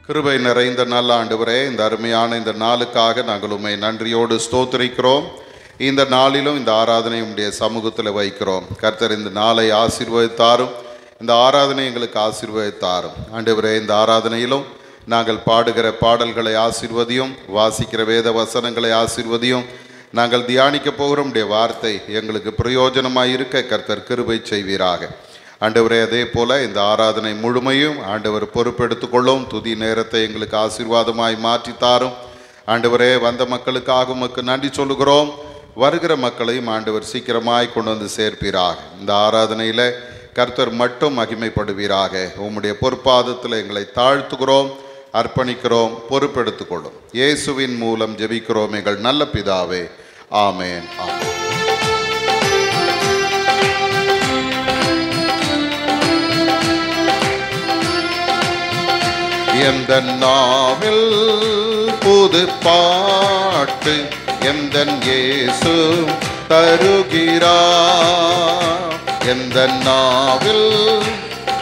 கிருபை நிறைந்த நல்ல ஆண்டவரே, இந்த அருமையான இந்த நாளுக்காக நாங்கள் உம்மை நன்றியோடு ஸ்தோத்திரிக்கிறோம். இந்த நாளிலும் இந்த ஆராதனை உம்முடைய சமூகத்தில் வைக்கிறோம். கர்த்தர் இந்த நாளை ஆசீர்வதித்தாரும், இந்த ஆராதனை எங்களுக்கு ஆசீர்வதித்தாரும். ஆண்டவரே, இந்த ஆராதனையிலும் நாங்கள் பாடுகிற பாடல்களை ஆசீர்வதியும், வாசிக்கிற வேத வசனங்களை ஆசீர்வதியும். நாங்கள் தியானிக்க போகிற உம்முடைய வார்த்தை எங்களுக்கு பிரயோஜனமாக இருக்க கர்த்தர் கிருபை செய்வீராக. ஆண்டவரே, அதே போல் இந்த ஆராதனை முழுமையும் ஆண்டவர் பொறுப்பெடுத்துக்கொள்ளும். துதி நேரத்தை எங்களுக்கு ஆசீர்வாதமாய் மாற்றித்தாரும். ஆண்டவரே, வந்த மக்களுக்காக உமக்கு நன்றி சொல்லுகிறோம். வருகிற மக்களையும் ஆண்டவர் சீக்கிரமாய் கொண்டு வந்து சேர்ப்பீராக. இந்த ஆராதனையில் கர்த்தர் மட்டும் மகிமைப்படுவீராக. உம்முடைய பொறுப்பாதத்தில் எங்களை தாழ்த்துகிறோம், அர்ப்பணிக்கிறோம். பொறுப்பெடுத்துக்கொள்ளும். இயேசுவின் மூலம் ஜெபிக்கிறோம் எங்கள் நல்ல பிதாவே. ஆமேன், ஆமேன். எந்த நாவில் புது பாட்டு எந்தன் இயேசு தருகிறார். எந்த நாவில்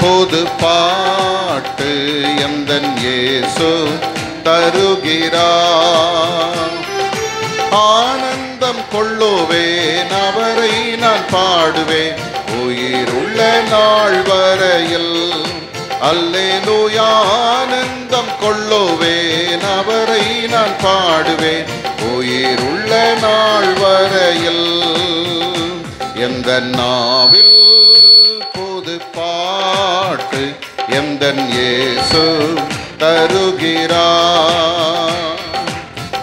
புது பாட்டு எந்தன் இயேசு தருகிறார். ஆனந்தம் கொள்ளுவேன், அவரை நான் பாடுவேன் உயிருள்ள நாள் வரையில். அல்லேலூயா, ஆனந்தம் கொள்ளுவேன், அவரை நான் பாடுவேன் உயிருள்ள நாள் வரையில். எந்த நாவில் புது பாட்டு எந்தன் இயேசு தருகிறார்.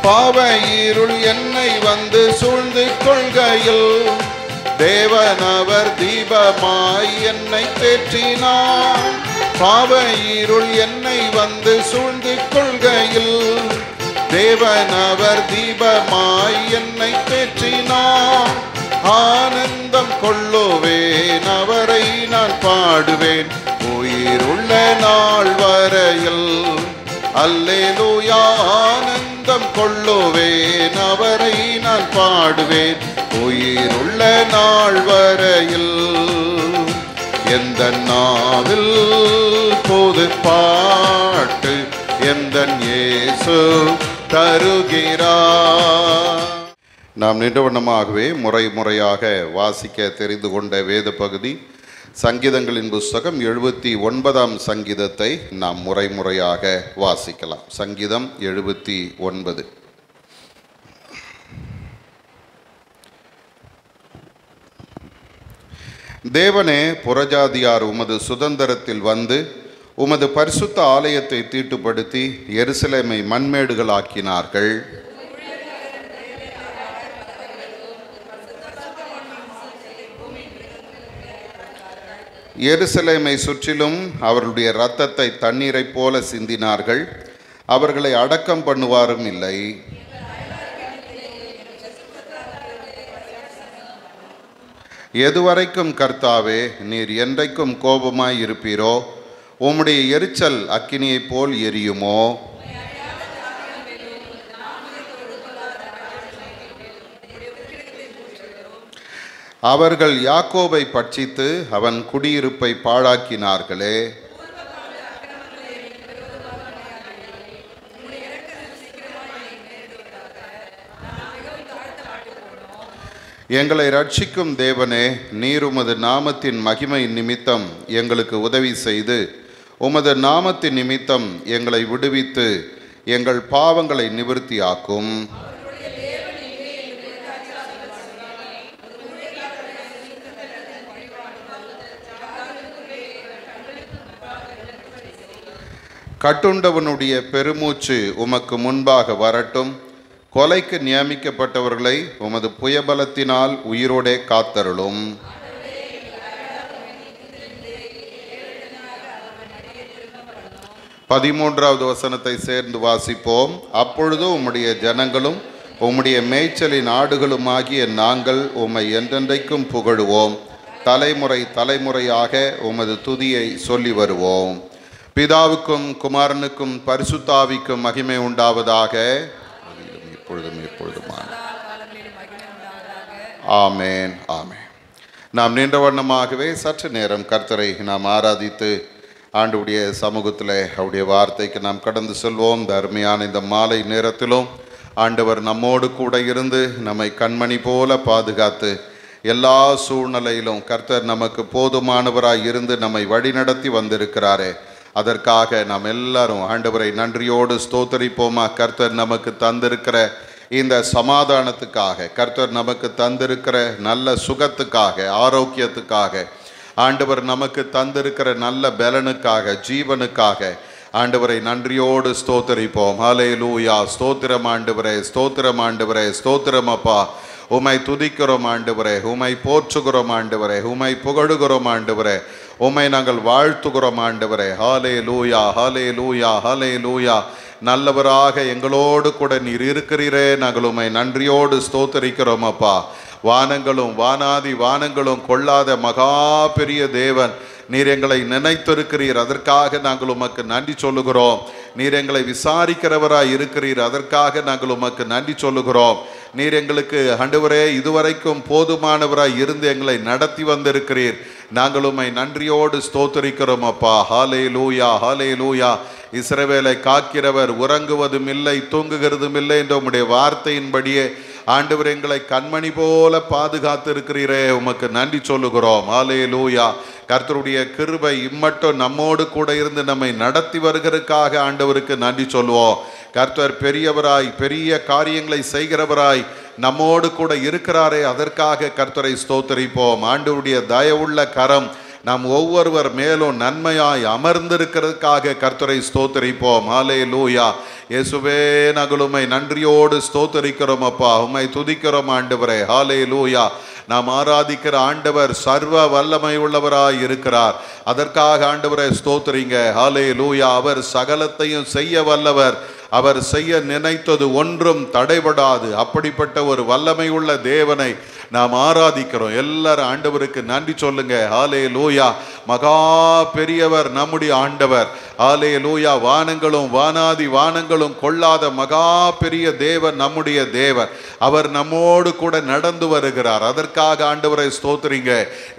பாவ இருள் என்னை வந்து சூழ்ந்து கொள்கையில் தேவன் அவர் தீபமாய் என்னை தேற்றினார். பாவ இருள் என்னை வந்து சூழ்ந்து கொள்கையில் தேவன் அவர் தீபமாய் என்னை தேற்றினார். ஆனந்தம் கொள்ளுவேன், அவரை நான் பாடுவேன் உயிருள்ள நாள் வரையில். அல்லேலூயா, ஆனந்தம் கொள்ளுவேன், அவரை நான் பாடுவேன் உயிருள்ள நாள் வரையில். எந்த நாவில் புது பாட்டு எந்தன் இயேசு தருகிறார். நாம் நிறுவனமாகவே முறையாக வாசிக்க தெரிந்து கொண்ட வேத பகுதி சங்கீதங்களின் புஸ்தகம் 79ஆம் சங்கீதத்தை நாம் முறையாக வாசிக்கலாம். சங்கீதம் 79. தேவனே, புறஜாதியார் உமது சுதந்திரத்தில் வந்து உமது பரிசுத்த ஆலயத்தை தீட்டுப்படுத்தி எருசலேமை மண்மேடுகளாக்கினார்கள். எருசலேமை சுற்றிலும் அவர்களுடைய இரத்தத்தை தண்ணீரைப் போல சிந்தினார்கள். அவர்களை அடக்கம் பண்ணுவாரும் இல்லை. எதுவரைக்கும் கர்த்தாவே, நீர் என்றைக்கும் கோபமாய் இருப்பீரோ? உம்முடைய எரிச்சல் அக்கினியைப் போல் எரியுமோ? அவர்கள் யாக்கோபை பட்சித்து அவன் குடியிருப்பை பாழாக்கினார்களே. எங்களை ரட்சிக்கும் தேவனே, நீர் உமது நாமத்தின் மகிமை நிமித்தம் எங்களுக்கு உதவி செய்து உமது நாமத்தின் நிமித்தம் எங்களை விடுவித்து எங்கள் பாவங்களை நிவர்த்தியாக்கும். கட்டுண்டவனுடைய பெருமூச்சு உமக்கு முன்பாக வரட்டும். கொலைக்கு நியமிக்கப்பட்டவர்களை உமது புயபலத்தினால் உயிரோடே காத்தருளும். பதிமூன்றாவது வசனத்தை சேர்ந்து வாசிப்போம். அப்பொழுது உம்முடைய ஜனங்களும் உம்முடைய மேய்ச்சலின் ஆடுகளுமாகிய நாங்கள் உம்மை என்றென்றைக்கும் புகழுவோம். தலைமுறை தலைமுறையாக உமது துதியை சொல்லி வருவோம். பிதாவுக்கும் குமாரனுக்கும் பரிசுத்தாவிக்கும் மகிமை உண்டாவதாக, இப்பொழுதும் எப்பொழுதுமான. ஆமேன், ஆமேன். நாம் நின்ற வண்ணமாகவே சற்று நேரம் கர்த்தரை நாம் ஆராதித்து ஆண்டவருடைய சமூகத்தில் அவருடைய வார்த்தைக்கு நாம் கடந்து செல்வோம். இந்த அருமையான இந்த மாலை நேரத்திலும் ஆண்டவர் நம்மோடு கூட இருந்து நம்மை கண்மணி போல பாதுகாத்து எல்லா சூழ்நிலையிலும் கர்த்தர் நமக்கு போதுமானவராய் இருந்து நம்மை வழிநடத்தி வந்திருக்கிறாரே, அதற்காக நாம் எல்லாரும் ஆண்டவரை நன்றியோடு ஸ்தோத்தரிப்போமா. கர்த்தர் நமக்கு தந்திருக்கிற இந்த சமாதானத்துக்காக, கர்த்தர் நமக்கு தந்திருக்கிற நல்ல சுகத்துக்காக, ஆரோக்கியத்துக்காக, ஆண்டவர் நமக்கு தந்திருக்கிற நல்ல பலனுக்காக, ஜீவனுக்காக ஆண்டவரை நன்றியோடு ஸ்தோத்தரிப்போம். ஹல்லேலூயா. ஸ்தோத்திரம் ஆண்டவரே, ஸ்தோத்திரம் ஆண்டவரே, ஸ்தோத்திரம் அப்பா. உமை துதிக்கிறோம் ஆண்டவரே, உமை போற்றுகிறோம் ஆண்டவரே, உமை புகழுகிறோம் ஆண்டவரே, உமை நாங்கள் வாழ்த்துகிறோம் ஆண்டவரே. ஹல்லேலூயா, ஹல்லேலூயா, ஹல்லேலூயா. நல்லவராக எங்களோடு கூட நீர் இருக்கிறீரே, நாங்கள் உமை நன்றியோடு ஸ்தோத்தரிக்கிறோம் அப்பா. வானங்களும் வானாதி வானங்களும் கொள்ளாத மகா பெரிய தேவன், நீர் எங்களை நினைத்திருக்கிறீர், அதற்காக நாங்கள் உமக்கு நன்றி சொல்லுகிறோம். நீர் எங்களை விசாரிக்கிறவராய் இருக்கிறீர், அதற்காக நாங்கள் உமக்கு நன்றி சொல்லுகிறோம். நீர் எங்களுக்கு ஆண்டவரே இதுவரைக்கும் போதுமானவராய் இருந்து எங்களை நடத்தி வந்திருக்கிறீர், நாங்கள் உம்மை நன்றியோடு ஸ்தோத்தரிக்கிறோம் அப்பா. ஹல்லேலூயா, ஹல்லேலூயா. இஸ்ரவேலை காக்கிறவர் உறங்குவதும் இல்லை தூங்குகிறதும் இல்லை என்ற உம்முடைய வார்த்தையின்படியே ஆண்டவர் எங்களை கண்மணி போல பாதுகாத்து இருக்கிறீரே, உமக்கு நன்றி சொல்லுகிறோம். ஹல்லேலூயா. கர்த்தருடைய கிருபை இம்மட்டும் நம்மோடு கூட இருந்து நம்மை நடத்தி வருகிறதுக்காக ஆண்டவருக்கு நன்றி சொல்லுவோம். கர்த்தர் பெரியவராய் பெரிய காரியங்களை செய்கிறவராய் நம்மோடு கூட இருக்கிறாரே, அதற்காக கர்த்தரை ஸ்தோத்தரிப்போம். ஆண்டவருடைய தயவுள்ள கரம் நாம் ஒவ்வொருவர் மேலும் நன்மையாய் அமர்ந்திருக்கிறதுக்காக கர்த்தரை ஸ்தோத்தரிப்போம். ஹல்லேலூயா. இயேசுவே, நாங்கள் உம்மை நன்றியோடு ஸ்தோத்தரிக்கிறோம் அப்பா, உம்மை துதிக்கிறோம் ஆண்டவரே. ஹல்லேலூயா. நாம் ஆராதிக்கிற ஆண்டவர் சர்வ வல்லமை உள்ளவராய் இருக்கிறார், அதற்காக ஆண்டவரை ஸ்தோத்திரிங்க. ஹல்லேலூயா. அவர் சகலத்தையும் செய்ய வல்லவர், அவர் செய்ய நினைத்தது ஒன்றும் தடைபடாது. அப்படிப்பட்ட ஒரு வல்லமை உள்ள தேவனை நாம் ஆராதிக்கிறோம். எல்லாரும் ஆண்டவருக்கு நன்றி சொல்லுங்க. ஹல்லேலூயா. மகா பெரியவர் நம்முடைய ஆண்டவர். ஹல்லேலூயா. வானங்களும் வானாதி வானங்களும் கொள்ளாத மகா பெரிய தேவன் நம்முடைய தேவன். அவர் நம்மோடு கூட நடந்து வருகிறார், அதற்காக ஆண்டவரை ஸ்தோத்திரிங்க.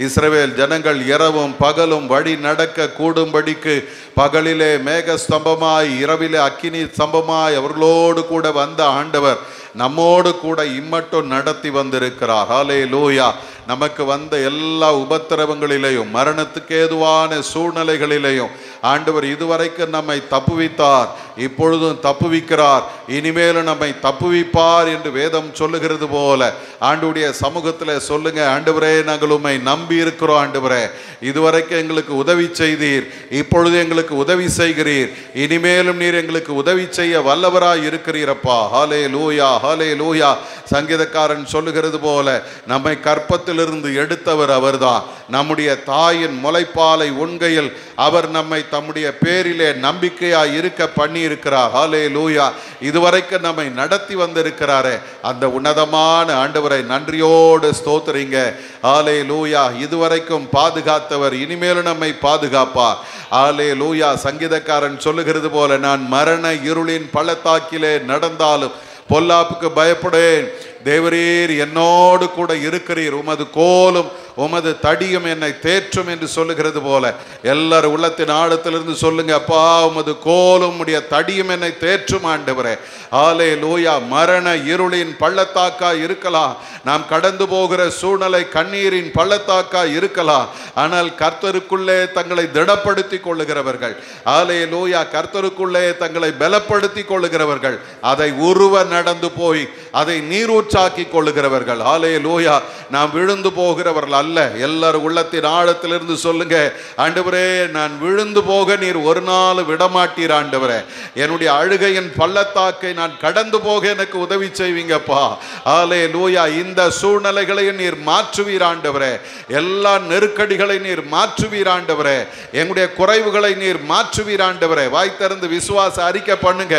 இஸ்ரவேல் ஜனங்கள் இரவும் பகலும் வழி நடக்க கூடும்படிக்கு பகலிலே மேக ஸ்தம்பமாய் இரவிலே அக்கினி ஸ்தம்பமாய் அவர்களோடு கூட வந்த ஆண்டவர் நம்மோடு கூட இம்மட்டும் நடத்தி வந்திருக்கிறார். ஹல்லேலூயா. நமக்கு வந்த எல்லா உபத்திரவங்களிலேயும் மரணத்துக்கு ஏதுவான சூழ்நிலைகளிலேயும் ஆண்டவர் இதுவரைக்கும் நம்மை தப்புவித்தார், இப்பொழுதும் தப்புவிக்கிறார், இனிமேலும் நம்மை தப்புவிப்பார் என்று வேதம் சொல்லுகிறது போல ஆண்டவருடைய சமூகத்தில் சொல்லுங்க. ஆண்டவரே, நாங்கள் உம்மை நம்பி இருக்கிறோம். ஆண்டவரே, இதுவரைக்கும் எங்களுக்கு உதவி செய்தீர், இப்பொழுது எங்களுக்கு உதவி செய்கிறீர், இனிமேலும் நீர் எங்களுக்கு உதவி செய்ய வல்லவராய் இருக்கிறீரப்பா. ஹல்லேலூயா, ஹல்லேலூயா. சங்கீதக்காரன் சொல்லுகிறது போல நம்மை கற்பத்திலிருந்து எடுத்தவர் அவர்தான். நம்முடைய தாயின் முளைப்பாலை உண்கையில் அவர் நம்மை தம்முடைய பேரிலே நம்பிக்கையாய் இருக்க பண்ணி இருக்கிறார். ஹல்லேலூயா. இதுவரைக்கும் நம்மை நடத்தி வந்திருக்கிறாரே, அந்த உன்னதமான ஆண்டவரை நன்றியோடு ஸ்தோத்திரிங்க. ஹல்லேலூயா. இதுவரைக்கும் பாதுகாத்தவர் இனிமேலும் நம்மை பாதுகாப்பார். ஹல்லேலூயா. சங்கீதக்காரன் சொல்லுகிறது போல நான் மரண இருளின் பள்ளத்தாக்கிலே நடந்தாலும் பொல்லாப்புக்கு பயப்படேன், தேவரீர் என்னோடு கூட இருக்கிறீர், உமது கோலும் உமது தடியும் என்னை தேற்றும் என்று சொல்லுகிறது போல எல்லாரும் உள்ளத்தின் ஆழத்திலிருந்து சொல்லுங்க. அப்பா, உமது கோலும் உம்முடைய தடியும் என்னை தேற்றும் ஆண்டவரே. ஹல்லேலூயா. மரண இருளின் பள்ளத்தாக்கா இருக்கலாம், நாம் கடந்து போகிற சூழ்நிலை கண்ணீரின் பள்ளத்தாக்கா இருக்கலாம், ஆனால் கர்த்தருக்குள்ளே தங்களை திடப்படுத்தி கொள்ளுகிறவர்கள், ஹல்லேலூயா, கர்த்தருக்குள்ளே தங்களை பலப்படுத்தி கொள்ளுகிறவர்கள், அதை உருவ நடந்து போய் அதை நீரூற்றாக்கி கொள்ளுகிறவர்கள். ஹல்லேலூயா. நாம் விழுந்து போகிறவர்கள் அல்ல. எல்லாரும் உள்ளத்தின் ஆழத்திலிருந்து சொல்லுங்க. ஆண்டவரே, நான் விழுந்து போக நீர் ஒரு நாள் விடமாட்டீர் ஆண்டவரே. என்னுடைய அழுகையின் பள்ளத்தாக்கை நான் கடந்து போக எனக்கு உதவி செய்வீங்கப்பா. ஹல்லேலூயா. இந்த சூழ்நிலைகளையும் நீர் மாற்றுவீர் ஆண்டவரே. எல்லா நெருக்கடிகளை நீர் மாற்றுவீர் ஆண்டவரே. எங்களுடைய குறைவுகளை நீர் மாற்றுவீர் ஆண்டவரே. வாய் திறந்து விசுவாச அறிக்கை பண்ணுங்க.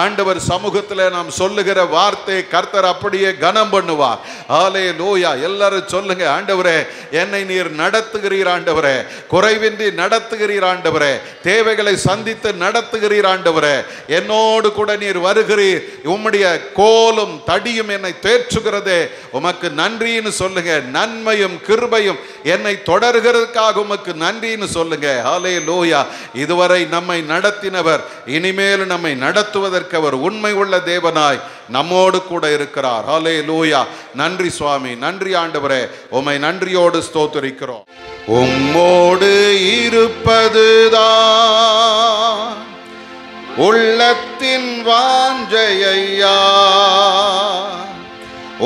ஆண்டவர் சமூகத்தில் நாம் சொல்லுகிற வார்த்தை கர்த்தர் அப்படியே கனம் பண்ணுவார். ஹல்லேலூயா. எல்லாரும் சொல்லுங்க. ஆண்டவரே, என்னை நீர் நடத்துகிறீர் ஆண்டவரே, குறைவின்றி நடத்துகிறீர் ஆண்டவரே, தேவைகளை சந்தித்து நடத்துகிறீர் ஆண்டவரே. என்னோடு கூட நீர் வருகிறீர், உம்முடைய கோலும் தடியும் என்னை தேற்றுகிறதே, உமக்கு நன்றின்னு சொல்லுங்க. நன்மையும் கிருபையும் என்னை தொடர்கிறதுக்காக உமக்கு நன்றின்னு சொல்லுங்க. ஹல்லேலூயா. இதுவரை நம்மை நடத்தினவர் இனிமேல் நம்மை நடத்துவதற்கு அவர் உண்மை உள்ள தேவனாய் நம்மோடு கூட இருக்கிறார். ஹல்லேலூயா. நன்றி சுவாமி, நன்றி ஆண்டவரே, உம்மை நன்றியோடு ஸ்தோத்திரிக்கிறோம். உம்மோடு இருப்பதுதான் உள்ளத்தின் வாஞ்சையா,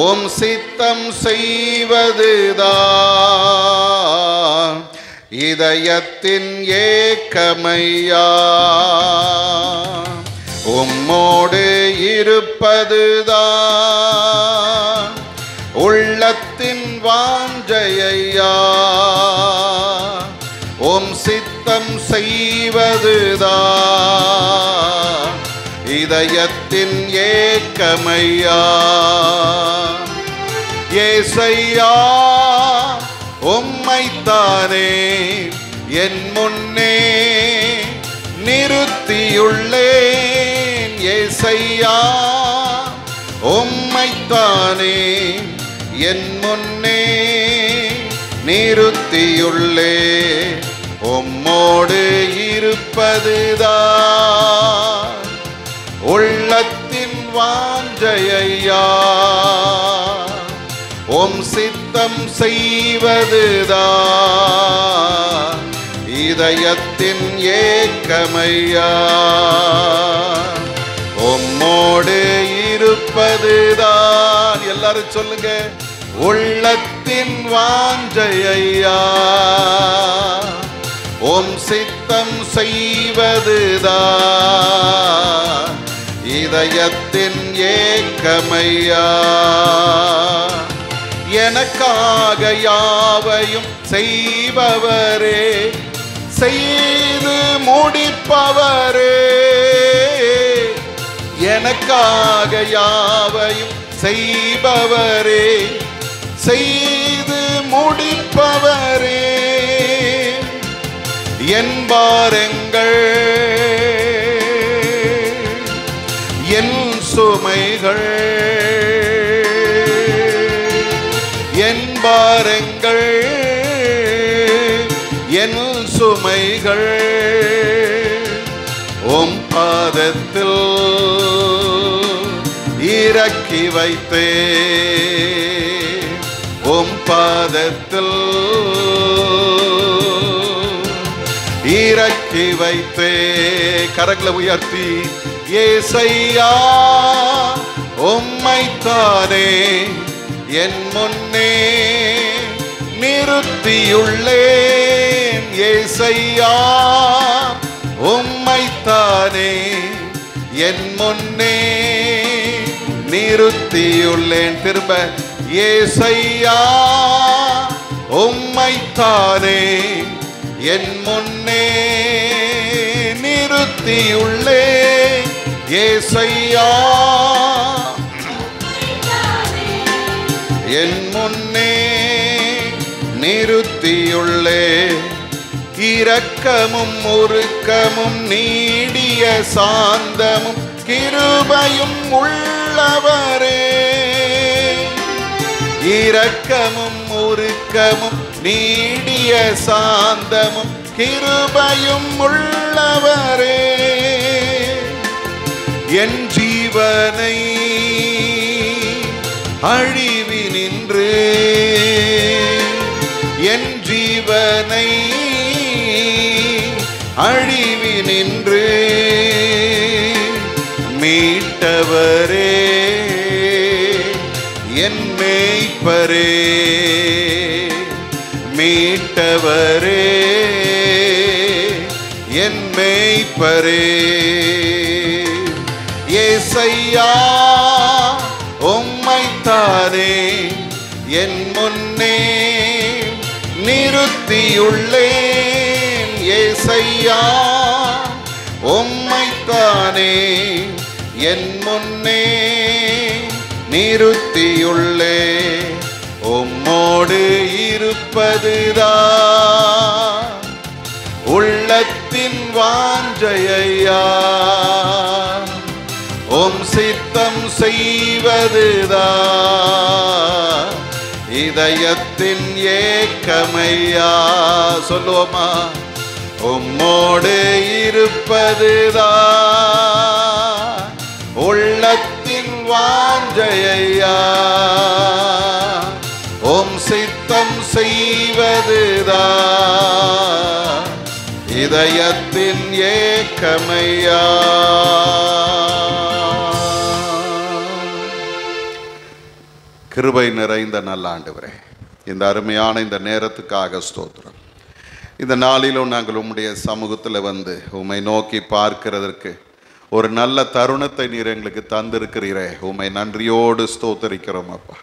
உம் சித்தம் செய்வதுதான் இதயத்தின் ஏக்கமையா. உம்மோடு இருப்பதுதான் உள்ளத்தின் வாஞ்சையா, உம் சித்தம் செய்வதுதான் இதயத்தின் ஏக்கமையா. ஏசையா உம்மைத்தானே என் முன்னே நிறுத்தியுள்ளேன். ஏசையா உம்மைத்தானே என் முன்னே நிறுத்தியுள்ளேன். உம்மோடு இருப்பதுதான் உள்ளத்தின் வாஞ்சையா, உம் சித்தம் செய்வதுதான் இதயத்தின் ஏக்கமையா. உம்மோடு இருப்பதுதான், எல்லாரும் சொல்லுங்க, உள்ளத்தின் வாஞ்சையா, உம் சித்தம் செய்வதுதான் இதயத்தின் ஏக்கமையா. எனக்காக யாவையும் செய்பவரே, செய்து முடிப்பவரே, எனக்காக யாவையும் செய்பவரே, செய்து முடிப்பவரே. என் பாரங்கள் என் சுமைகள், என் பாரங்கள் என் சுமைகள் உம் பாதத்தில் இறக்கி வைத்தே, உம் பாதத்தில் இறக்கி வைத்தே. கரங்களை உயர்த்தி, ஏசையா உம்மைத்தானே என் முன்னே நிறுத்தியுள்ளேன். ஏசையா உம்மைத்தானே என் முன்னே நிறுத்தியுள்ளேன். திரும்ப, ஏசையா உம்மைத்தானே என் முன்னே நிறுத்தியுள்ளேன். ஏசையா என் முன்னே நிறுத்தியுள்ளேன். இரக்கமும் உருக்கமும் நீடிய சாந்தமும் கிருபையும் உள்ளவரே, இரக்கமும் உருக்கமும் நீடிய சாந்தமும் கிருபையும் உள்ளவரே. என் ஜீவனை அழிவினின்று, என் ஜீவனை அழிவினின்று மீட்டவரே, என் மேய்ப்பரே, மீட்டவரே, என் மேய்ப்பரே. ஏசையா உம்மைத்தானே என் முன்னே நிறுத்தியுள்ளேன். ஏசையா உம்மைத்தானே என் முன்னே நிறுத்தியுள்ளேன். உம்மோடு இருப்ப இருப்பதுதான் இதயத்தின் ஏக்கமையா. சொல்லுவோமா? உம்மோடு இருப்பதுதான் உள்ளத்தின் வாஞ்சையா. உம் சித்தம் செய்வதுதான் இதயத்தின் ஏக்கமையா. கிருபை நிறைந்த நல்ல ஆண்டவரே, இந்த அருமையான இந்த நேரத்துக்காக ஸ்தோத்திரம். இந்த நாளிலும் நாங்கள் உம்முடைய சமூகத்தில் வந்து உம்மை நோக்கி பார்க்கிறதற்கு ஒரு நல்ல தருணத்தை நீர் எங்களுக்கு தந்திருக்கிறீரே, உம்மை நன்றியோடு ஸ்தோத்தரிக்கிறோம் அப்பா.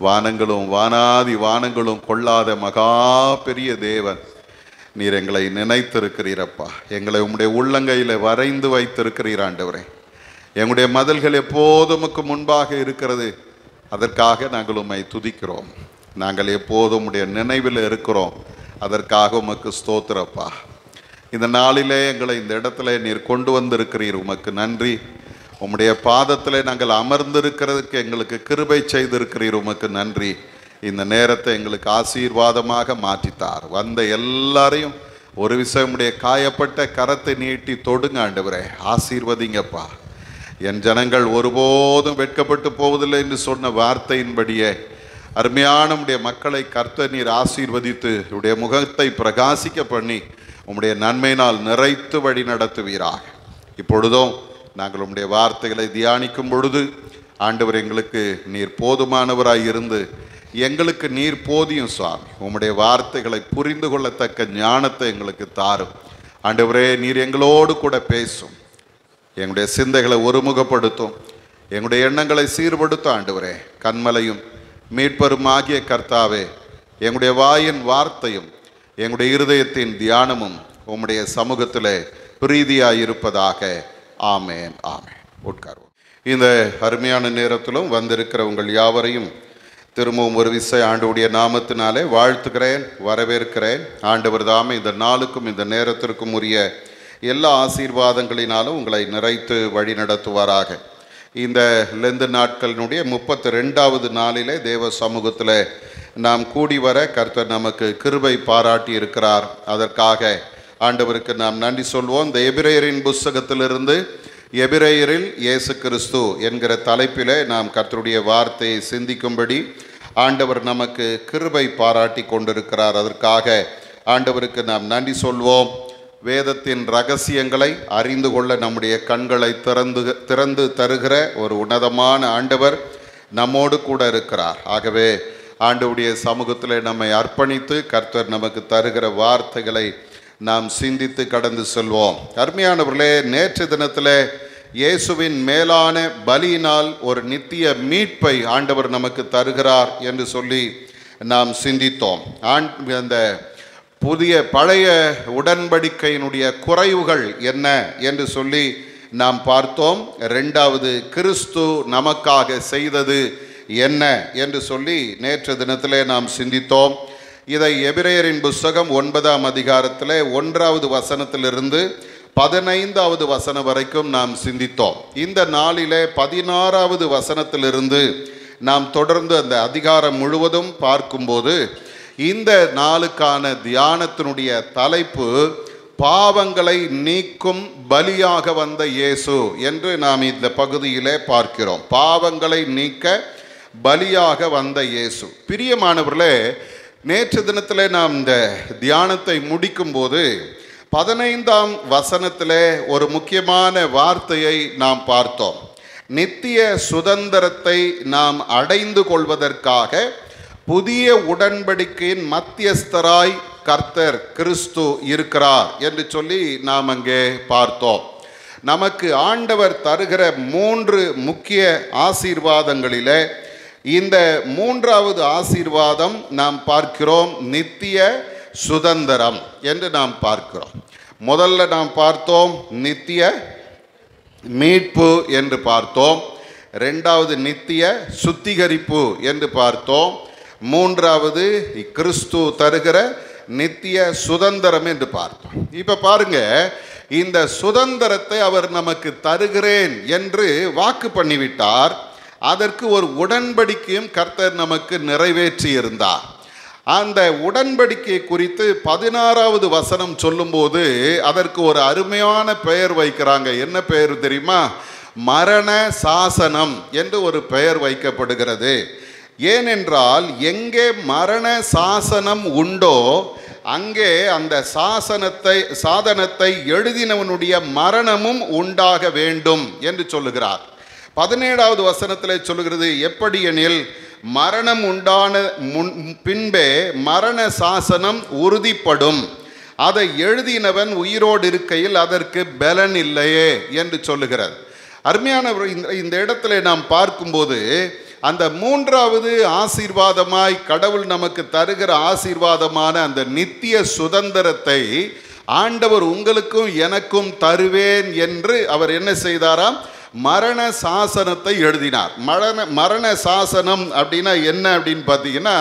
வானங்களும் வானாதி வானங்களும் கொள்ளாத மகா பெரிய தேவன் நீர் எங்களை நினைத்திருக்கிறீரப்பா. எங்களை உம்முடைய உள்ளங்கையில் வரைந்து வைத்திருக்கிறீர் ஆண்டவரே. எங்களுடைய மதில்கள் எப்போதும் முன்பாக இருக்கிறது. அதற்காக நாங்கள் உம்மை துதிக்கிறோம். நாங்கள் எப்போதும் உம்முடைய நினைவில் இருக்கிறோம். அதற்காக உமக்கு ஸ்தோத்திரப்பா. இந்த நாளிலே எங்களை இந்த இடத்துல நீர் கொண்டு வந்திருக்கிறீர், உமக்கு நன்றி. உம்முடைய பாதத்தில் நாங்கள் அமர்ந்திருக்கிறதுக்கு எங்களுக்கு கிருபை செய்திருக்கிறீர், உமக்கு நன்றி. இந்த நேரத்தை எங்களுக்கு ஆசீர்வாதமாக மாற்றித்தார். வந்த எல்லாரையும் ஒரு விஷயம் உடைய காயப்பட்ட கரத்தை நீட்டி தொடுங்க ஆண்டவரே, ஆசீர்வதிங்கப்பா. என் ஜனங்கள் ஒருபோதும் வெட்கப்பட்டு போவதில்லை என்று சொன்ன வார்த்தையின்படியே அருமையான உடைய மக்களை கர்த்தர் நீர் ஆசீர்வதித்து உடைய முகத்தை பிரகாசிக்க பண்ணி உம்முடைய நன்மையினால் நிறைத்து வழி நடத்துவீராக. இப்பொழுதும் நாங்கள் உம்முடைய வார்த்தைகளை தியானிக்கும் பொழுது ஆண்டவர் எங்களுக்கு நீர் போதுமானவராய் இருந்து எங்களுக்கு நீர் போதியும் சுவாமி. உம்முடைய வார்த்தைகளை புரிந்து கொள்ளத்தக்க ஞானத்தை எங்களுக்கு தாரும் ஆண்டவரே. நீர் எங்களோடு கூட பேசும், எங்களுடைய சிந்தைகளை ஒருமுகப்படுத்தும், எங்களுடைய எண்ணங்களை சீர்படுத்தும் ஆண்டவரே. கண்மலையும் மீட்பரும் ஆகிய கர்த்தாவே, எங்களுடைய வாயின் வார்த்தையும் எங்களுடைய இருதயத்தின் தியானமும் உம்முடைய சமூகத்தில் பிரீதியாயிருப்பதாக. ஆமேன், ஆமேன். உட்காருவோம். இந்த அருமையான நேரத்திலும் வந்திருக்கிற உங்கள் யாவரையும் திரும்பவும் ஒரு விசை ஆண்டவருடைய நாமத்தினாலே வாழ்த்துக்கிறேன், வரவேற்கிறேன். ஆண்டவர் தாமே இந்த நாளுக்கும் இந்த நேரத்திற்கும் உரிய எல்லா ஆசீர்வாதங்களினாலும் உங்களை நிறைத்து வழி நடத்துவாராக. இந்த லெந்து நாட்களினுடைய 32வது நாளிலே தேவ சமூகத்தில் நாம் கூடி வர கர்த்தர் நமக்கு கிருபை பாராட்டி இருக்கிறார். அதற்காக ஆண்டவருக்கு நாம் நன்றி சொல்வோம். இந்த எபிரேயரின் புஸ்தகத்திலிருந்து எபிரேயரில் இயேசு கிறிஸ்து என்கிற தலைப்பிலே நாம் கர்த்தருடைய வார்த்தையை சிந்திக்கும்படி ஆண்டவர் நமக்கு கிருபை பாராட்டி கொண்டிருக்கிறார். அதற்காக ஆண்டவருக்கு நாம் நன்றி சொல்வோம். வேதத்தின் ரகசியங்களை அறிந்து கொள்ள நம்முடைய கண்களை திறந்து தருகிற ஒரு உன்னதமான ஆண்டவர் நம்மோடு கூட இருக்கிறார். ஆகவே ஆண்டவருடைய சமூகத்தில் நம்மை அர்ப்பணித்து கர்த்தர் நமக்கு தருகிற வார்த்தைகளை நாம் சிந்தித்து கடந்து செல்வோம். அருமையானவர்களே, நேற்று தினத்தில் இயேசுவின் மேலான பலியினால் ஒரு நித்திய மீட்பை ஆண்டவர் நமக்கு தருகிறார் என்று சொல்லி நாம் சிந்தித்தோம். அந்த பழைய உடன்படிக்கையினுடைய குறைவுகள் என்ன என்று சொல்லி நாம் பார்த்தோம். ரெண்டாவது, கிறிஸ்து நமக்காக செய்தது என்ன என்று சொல்லி நேற்று தினத்திலே நாம் சிந்தித்தோம். இதை எபிரேயரின் புஸ்தகம் 9ஆம் அதிகாரத்தில் 1வது வசனத்திலிருந்து 15வது வசனம் வரைக்கும் நாம் சிந்தித்தோம். இந்த நாளிலே 16வது வசனத்திலிருந்து நாம் தொடர்ந்து அந்த அதிகாரம் முழுவதும் பார்க்கும்போது இந்த நாளுக்கான தியானத்தினுடைய தலைப்பு பாவங்களை நீக்கும் பலியாக வந்த இயேசு என்று நாம் இந்த பகுதியிலே பார்க்கிறோம். பாவங்களை நீக்க பலியாக வந்த இயேசு. பிரியமானவர்களே, நேற்று தினத்தில் நாம் இந்த தியானத்தை முடிக்கும்போது 15ஆம் வசனத்திலே ஒரு முக்கியமான வார்த்தையை நாம் பார்த்தோம். நித்திய சுதந்திரத்தை நாம் அடைந்து கொள்வதற்காக புதிய உடன்படிக்கையின் மத்தியஸ்தராய் கர்த்தர் கிறிஸ்து இருக்கிறார் என்று சொல்லி நாம் அங்கே பார்த்தோம். நமக்கு ஆண்டவர் தருகிற 3 முக்கிய ஆசீர்வாதங்களிலே இந்த 3வது ஆசீர்வாதம் நாம் பார்க்கிறோம், நித்திய சுதந்திரம் என்று நாம் பார்க்கிறோம். முதல்ல நாம் பார்த்தோம் நித்திய மீட்பு என்று பார்த்தோம். 2வது நித்திய சுத்திகரிப்பு என்று பார்த்தோம். 3வது கிறிஸ்து தருகிற நித்திய சுதந்திரம் என்று பார்த்தோம். இப்போ பாருங்க, இந்த சுதந்திரத்தை அவர் நமக்கு தருகிறேன் என்று வாக்கு பண்ணிவிட்டார். அதற்கு ஒரு உடன்படிக்கையும் கர்த்தர் நமக்கு நிறைவேற்றி இருந்தார். அந்த உடன்படிக்கை குறித்து 16வது வசனம் சொல்லும்போது அதற்கு ஒரு அருமையான பெயர் வைக்கிறாங்க. என்ன பெயர் தெரியுமா? மரண சாசனம் என்று ஒரு பெயர் வைக்கப்படுகிறது. ஏனென்றால் எங்கே மரண சாசனம் உண்டோ அங்கே அந்த சாதனத்தை எழுதினவனுடைய மரணமும் உண்டாக வேண்டும் என்று சொல்லுகிறார். 17வது வசனத்தில் சொல்லுகிறது, எப்படி எனில் மரணம் உண்டான பின்பே மரண சாசனம் உறுதிப்படும், அதை எழுதினவன் உயிரோடு இருக்கையில் அதற்கு பலன் இல்லையே என்று சொல்லுகிறார். அருமையான இந்த இடத்துல நாம் பார்க்கும்போது அந்த 3வது ஆசீர்வாதமாய் கடவுள் நமக்கு தருகிற ஆசீர்வாதமான அந்த நித்திய சுதந்திரத்தை ஆண்டவர் உங்களுக்கும் எனக்கும் தருவேன் என்று அவர் என்ன செய்தாராம்? மரண சாசனத்தை எழுதினார். மரண சாசனம் அப்படின்னா என்ன அப்படின்னு பார்த்தீங்கன்னா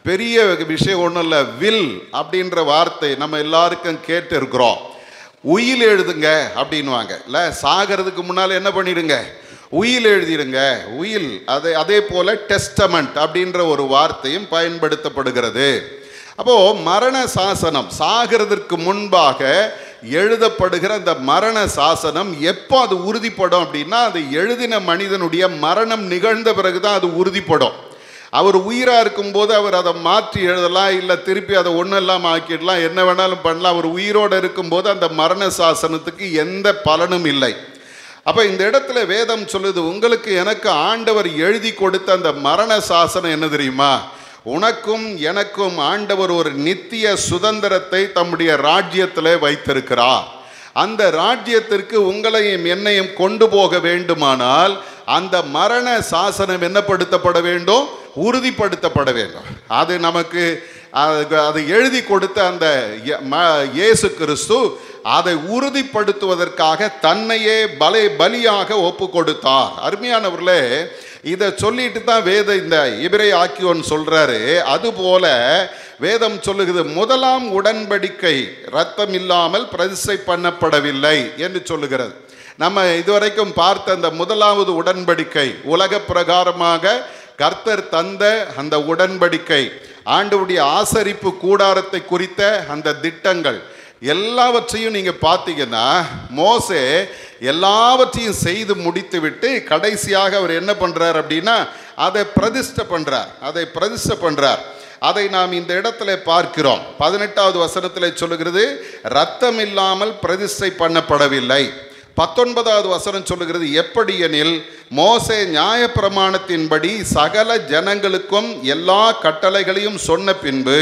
பெரிய விஷயம் ஒன்றும் இல்லை. வில் அப்படின்ற வார்த்தை நம்ம எல்லாருக்கும் கேட்டு இருக்கிறோம். உயில் எழுதுங்க அப்படின்வாங்க இல்லை, சாகிறதுக்கு முன்னால் என்ன பண்ணிடுங்க? உயில் எழுதிடுங்க. உயில் அதே போல டெஸ்டமெண்ட் அப்படின்ற ஒரு வார்த்தையும் பயன்படுத்தப்படுகிறது. அப்போது மரண சாசனம் சாகிறதுக்கு முன்பாக எழுதப்படுகிற அந்த மரண சாசனம் எப்போ அது உறுதிப்படும் அப்படின்னா அது எழுதின மனிதனுடைய மரணம் நிகழ்ந்த பிறகு தான் அது உறுதிப்படும். அவர் உயிராக இருக்கும்போது அவர் அதை மாற்றி எழுதலாம், இல்லை திருப்பி அதை ஒன்றும் இல்லாமல் ஆக்கிடலாம், என்ன வேணாலும் பண்ணலாம். அவர் உயிரோடு இருக்கும்போது அந்த மரண சாசனத்துக்கு எந்த பலனும் இல்லை. அப்போ இந்த இடத்துல வேதம் சொல்லுது, உங்களுக்கு எனக்கு ஆண்டவர் எழுதி கொடுத்த அந்த மரண சாசனம் என்ன தெரியுமா? உனக்கும் எனக்கும் ஆண்டவர் ஒரு நித்திய சுதந்திரத்தை தம்முடைய ராஜ்யத்திலே வைத்திருக்கிறார். அந்த ராஜ்யத்திற்கு உங்களையும் என்னையும் கொண்டு போக வேண்டுமானால் அந்த மரண சாசனம் என்னப்படுத்தப்பட வேண்டும்? உறுதிப்படுத்தப்பட வேண்டும். அது நமக்கு அதை எழுதி கொடுத்த அந்த இயேசு கிறிஸ்து அதை உறுதிப்படுத்துவதற்காக தன்னையே பலியாக ஒப்பு கொடுத்தார். அருமையானவர்களே, இதை சொல்லிட்டு தான் வேதம் இந்த எபிரேய ஆக்கியோன் சொல்றாரு. அதுபோல வேதம் சொல்லுகிறது, முதலாம் உடன்படிக்கை இரத்தம் இல்லாமல் பிரதிஷ்டை பண்ணப்படவில்லை என்று சொல்லுகிறது. நம்ம இதுவரைக்கும் பார்த்த அந்த முதலாவது உடன்படிக்கை உலக பிரகாரமாக கர்த்தர் தந்த அந்த உடன்படிக்கை, ஆண்டவருடைய ஆசரிப்பு கூடாரத்தை குறித்த அந்த திட்டங்கள் எல்லாவற்றையும் நீங்கள் பார்த்தீங்கன்னா மோசே எல்லாவற்றையும் செய்து முடித்து விட்டு கடைசியாக அவர் என்ன பண்ணுறார் அப்படின்னா அதை பிரதிஷ்டை பண்ணுறார். அதை நாம் இந்த இடத்துல பார்க்கிறோம். 18வது வசனத்தில் சொல்லுகிறது, இரத்தம் இல்லாமல் பிரதிஷ்டை பண்ணப்படவில்லை. 19வது வசனம் சொல்லுகிறது, எப்படி எனில் மோசே நியாயப்பிரமாணத்தின்படி சகல ஜனங்களுக்கும் எல்லா கட்டளைகளையும் சொன்ன பின்பு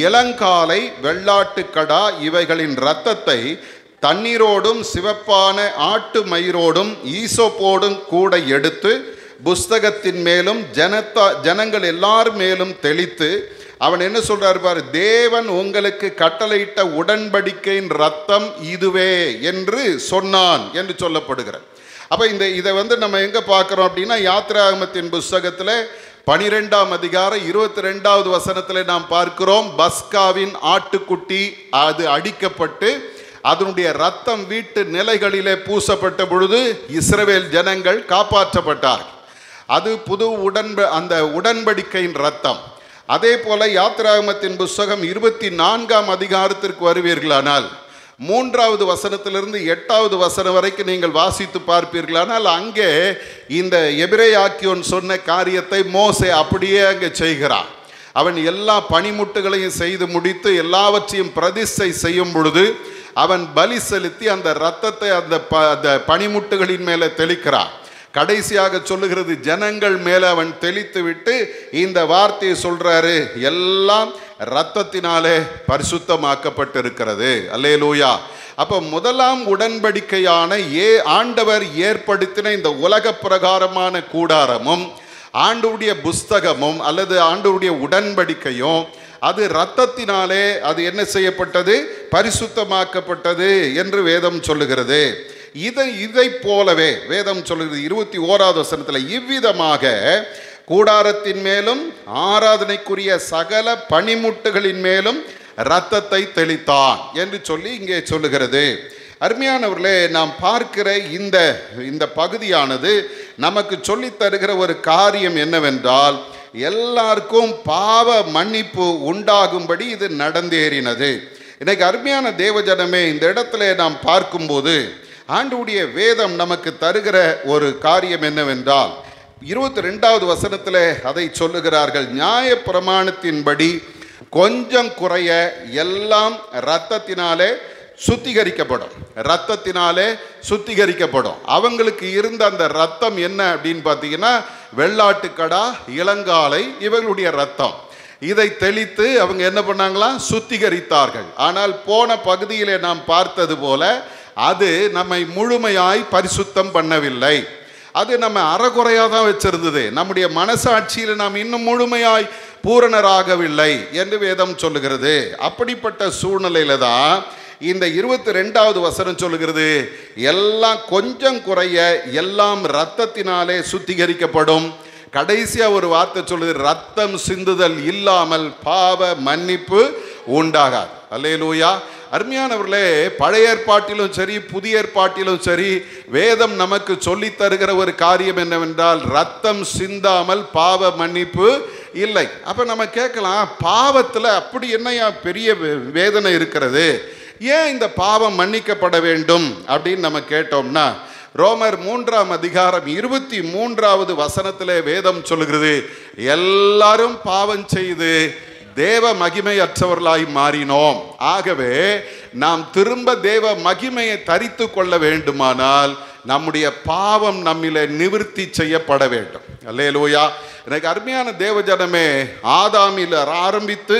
இளங்காலை வெள்ளாட்டுக்கடா இவைகளின் இரத்தத்தை தண்ணீரோடும் சிவப்பான ஆட்டு மயிரோடும் ஈசோப்போடும் கூட எடுத்து புஸ்தகத்தின் மேலும் ஜனங்கள் எல்லார் மேலும் தெளித்து அவன் என்ன சொல்றாரு பாரு, தேவன் உங்களுக்கு கட்டளையிட்ட உடன்படிக்கையின் ரத்தம் இதுவே என்று சொன்னான் என்று சொல்லப்படுகிறார். அப்போ இதை நம்ம எங்கே பார்க்குறோம் அப்படின்னா யாத்திராகமத்தின் புஸ்தகத்தில் 12ஆம் அதிகாரம் 22வது வசனத்தில் நாம் பார்க்கிறோம், பஸ்காவின் ஆட்டுக்குட்டி அது அடிக்கப்பட்டு அதனுடைய ரத்தம் வீட்டு நிலைகளிலே பூசப்பட்ட பொழுது இஸ்ரவேல் ஜனங்கள் காப்பாற்றப்பட்டார். அது அந்த உடன்படிக்கையின் ரத்தம். அதே போல யாத்திராகமத்தின் புஸ்தகம் 24ஆம் அதிகாரத்திற்கு வருவீர்களானால் 3வது வசனத்திலிருந்து 8வது வசனம் வரைக்கும் நீங்கள் வாசித்து பார்ப்பீர்களானால் அங்கே இந்த எபிரேய ஆக்கியோன் சொன்ன காரியத்தை மோசே அப்படியே அங்கே செய்கிறான். அவன் எல்லா பணிமுட்டுகளையும் செய்து முடித்து எல்லாவற்றையும் பிரதிஷ்டை செய்யும் பொழுது அவன் பலி செலுத்தி அந்த இரத்தத்தை அந்த பணிமுட்டுகளின் மேலே தெளிக்கிறான். கடைசியாக சொல்லுகிறது, ஜனங்கள் மேலே அவன் தெளித்து விட்டு இந்த வார்த்தையை சொல்றாரு, எல்லாம் இரத்தத்தினாலே பரிசுத்தமாக்கப்பட்டிருக்கிறது. அல்லேலூயா. அப்போ முதலாம் உடன்படிக்கையான ஆண்டவர் ஏற்படுத்தின இந்த உலக பிரகாரமான கூடாரமும் ஆண்டவருடைய புஸ்தகமும் அல்லது ஆண்டவருடைய உடன்படிக்கையும் அது இரத்தத்தினாலே அது என்ன செய்யப்பட்டது? பரிசுத்தமாக்கப்பட்டது என்று வேதம் சொல்லுகிறது. இதை போலவே வேதம் சொல்லுகிறது 21வது வசனத்தில், இவ்விதமாக கூடாரத்தின் மேலும் ஆராதனைக்குரிய சகல பணிமுட்டுகளின் மேலும் இரத்தத்தை தெளித்தான் என்று சொல்லி இங்கே சொல்லுகிறது. அருமையானவர்களே, நாம் பார்க்கிற இந்த பகுதியானது நமக்கு சொல்லித் தருகிற ஒரு காரியம் என்னவென்றால், எல்லாருக்கும் பாவ மன்னிப்பு உண்டாகும்படி இது நடந்தேறினது. இன்னைக்கு அருமையான தேவஜனமே, இந்த இடத்துல நாம் பார்க்கும்போது ஆண்டவருடைய வேதம் நமக்கு தருகிற ஒரு காரியம் என்னவென்றால், 22வது வசனத்தில் அதை சொல்லுகிறார்கள். நியாய பிரமாணத்தின்படி கொஞ்சம் குறைய எல்லாம் இரத்தத்தினாலே சுத்திகரிக்கப்படும். இரத்தத்தினாலே சுத்திகரிக்கப்படும். அவங்களுக்கு இருந்த அந்த இரத்தம் என்ன அப்படின்னு பார்த்தீங்கன்னா, வெள்ளாட்டுக்கடா, இளங்காளை, இவங்களுடைய இரத்தம். இதை தெளித்து அவங்க என்ன பண்ணாங்களாம்? சுத்திகரித்தார்கள். ஆனால் போன பகுதியிலே நாம் பார்த்தது போல அது நம்மை முழுமையாய் பரிசுத்தம் பண்ணவில்லை. அது நம்ம அறகுறையாக தான் வச்சிருந்தது. நம்முடைய மனசாட்சியில் நாம் இன்னும் முழுமையாய் பூரணராகவில்லை என்று வேதம் சொல்லுகிறது. அப்படிப்பட்ட சூழ்நிலையில தான் இந்த 22வது வசனம் சொல்லுகிறது, எல்லாம் கொஞ்சம் குறைய எல்லாம் இரத்தத்தினாலே சுத்திகரிக்கப்படும். கடைசியா ஒரு வார்த்தை சொல்லுது, ரத்தம் சிந்துதல் இல்லாமல் பாவ மன்னிப்பு உண்டாகாது. அல்லேலூயா. அருமையானவர்களே, பழைய ஏற்பாட்டிலும் சரி புதிய ஏற்பாட்டிலும் சரி வேதம் நமக்கு சொல்லித் தருகிற ஒரு காரியம் என்னவென்றால், ரத்தம் சிந்தாமல் பாவ மன்னிப்பு இல்லை. அப்ப நம்ம கேட்கலாம், பாவத்தில் அப்படி என்னையா பெரிய வேதனை இருக்கிறது, ஏன் இந்த பாவம் மன்னிக்கப்பட வேண்டும் அப்படின்னு நம்ம கேட்டோம்னா, ரோமர் 3ஆம் அதிகாரம் 23வது வசனத்திலே வேதம் சொல்லுகிறது, எல்லாரும் பாவம் செய்து தேவ மகிமையற்றவர்களாய் மாறினோம். ஆகவே நாம் திரும்ப தேவ மகிமையை தரித்து கொள்ள வேண்டுமானால் நம்முடைய பாவம் நம்மிலே நிவர்த்தி செய்யப்பட வேண்டும். அல்லேலூயா. எனக்கு அருமையான தேவஜனமே, ஆதாமில் ஆரம்பித்து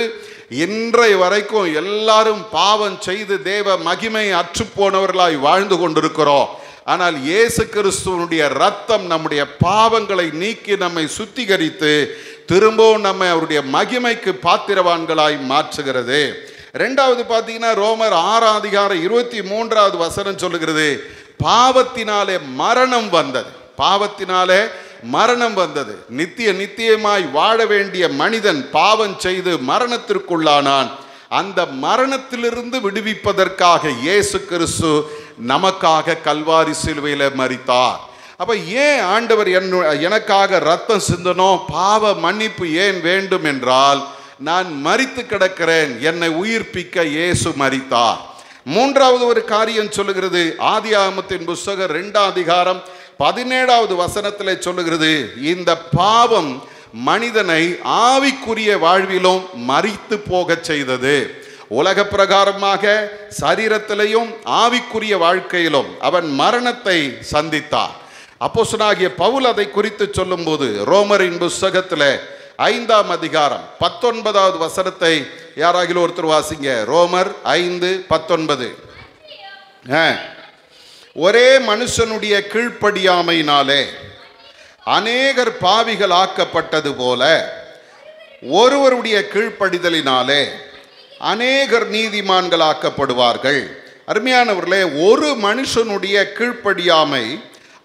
இன்றைய வரைக்கும் எல்லாரும் பாவம் செய்து தேவ மகிமை அற்றுப்போனவர்களாய் வாழ்ந்து கொண்டிருக்கிறோம். ஆனால் இயேசு கிறிஸ்துவனுடைய ரத்தம் நம்முடைய பாவங்களை நீக்கி நம்மை சுத்திகரித்து திரும்பவும் நம்மை அவருடைய மகிமைக்கு பாத்திரவான்களாய் மாற்றுகிறது. ரெண்டாவது பார்த்தீங்கன்னா, ரோமர் 6ஆம் அதிகாரம் 23வது வசனம் சொல்லுகிறது, பாவத்தினாலே மரணம் வந்தது. பாவத்தினாலே மரணம் வந்தது. நித்தியமாய் வாழ வேண்டிய மனிதன் பாவம் செய்து மரணத்திற்குள்ளானான். அந்த மரணத்திலிருந்து விடுவிப்பதற்காக இயேசு கிறிஸ்து நமக்காக கல்வாரி சிலுவையில மரித்தார். அப்ப ஏன் ஆண்டவர் எனக்காக ரத்தம் சிந்தனும், பாவ மன்னிப்பு ஏன் வேண்டும் என்றால், நான் மரித்து கிடக்கிறேன், என்னை உயிர்ப்பிக்க இயேசு மரித்தார். மூன்றாவது ஒரு காரியம் சொல்லுகிறது, ஆதியாகமத்தின் புத்தகம் 2ஆம் அதிகாரம் 17வது வசனத்தில் சொல்லுகிறது, இந்த பாவம் மனிதனை ஆவிக்குரிய வாழ்விலும் மரித்து போக செய்தது. உலக பிரகாரமாக சரீரத்திலையும் ஆவிக்குரிய வாழ்க்கையிலும் அவன் மரணத்தை சந்தித்தார். அப்போஸ்தலனாகிய பவுல் அதை குறித்து சொல்லும்போது, ரோமரின் புத்தகத்தில் 5ஆம் அதிகாரம் 19வது வசனத்தை யாராகிலும் ஒருத்தர் வாசிங்க. ரோமர் 5:19. ஒரே மனுஷனுடைய கீழ்ப்படியாமையினாலே அநேகர் பாவிகள் ஆக்கப்பட்டது போல ஒருவருடைய கீழ்ப்படிதலினாலே அநேகர் நீதிமான்கள் ஆக்கப்படுவார்கள். அருமையானவர்களே, ஒரு மனுஷனுடைய கீழ்ப்படியாமை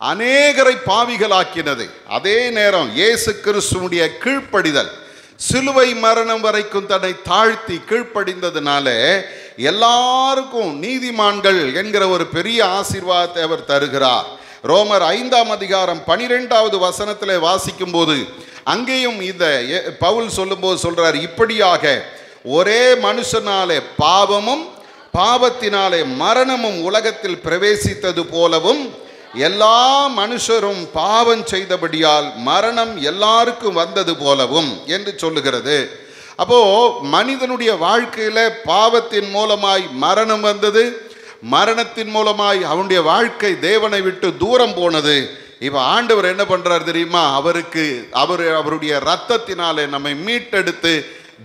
அநேகரை பாவிகளாக்கினது. அதே நேரம் இயேசு கிறிஸ்துவுடைய கீழ்ப்படிதல், சிலுவை மரணம் வரைக்கும் தன்னை தாழ்த்தி கீழ்ப்படிந்ததுனால எல்லாருக்கும் நீதிமான்கள் என்கிற ஒரு பெரிய ஆசீர்வாதத்தை அவர் தருகிறார். ரோமர் 5ஆம் அதிகாரம் 12வது வசனத்தில் வாசிக்கும் போது அங்கேயும் இந்த பவுல் சொல்லும்போது சொல்றார், இப்படியாக ஒரே மனுஷனாலே பாவமும் பாவத்தினாலே மரணமும் உலகத்தில் பிரவேசித்தது போலவும் எல்லா மனுஷரும் பாவம் செய்தபடியால் மரணம் எல்லாருக்கும் வந்தது போலவும் என்று சொல்லுகிறது. அப்போ மனிதனுடைய வாழ்க்கையில பாவத்தின் மூலமாய் மரணம் வந்தது, மரணத்தின் மூலமாய் அவனுடைய வாழ்க்கை தேவனை விட்டு தூரம் போனது. இப்ப ஆண்டவர் என்ன பண்றார் தெரியுமா? அவருடைய இரத்தத்தினாலே நம்மை மீட்டெடுத்து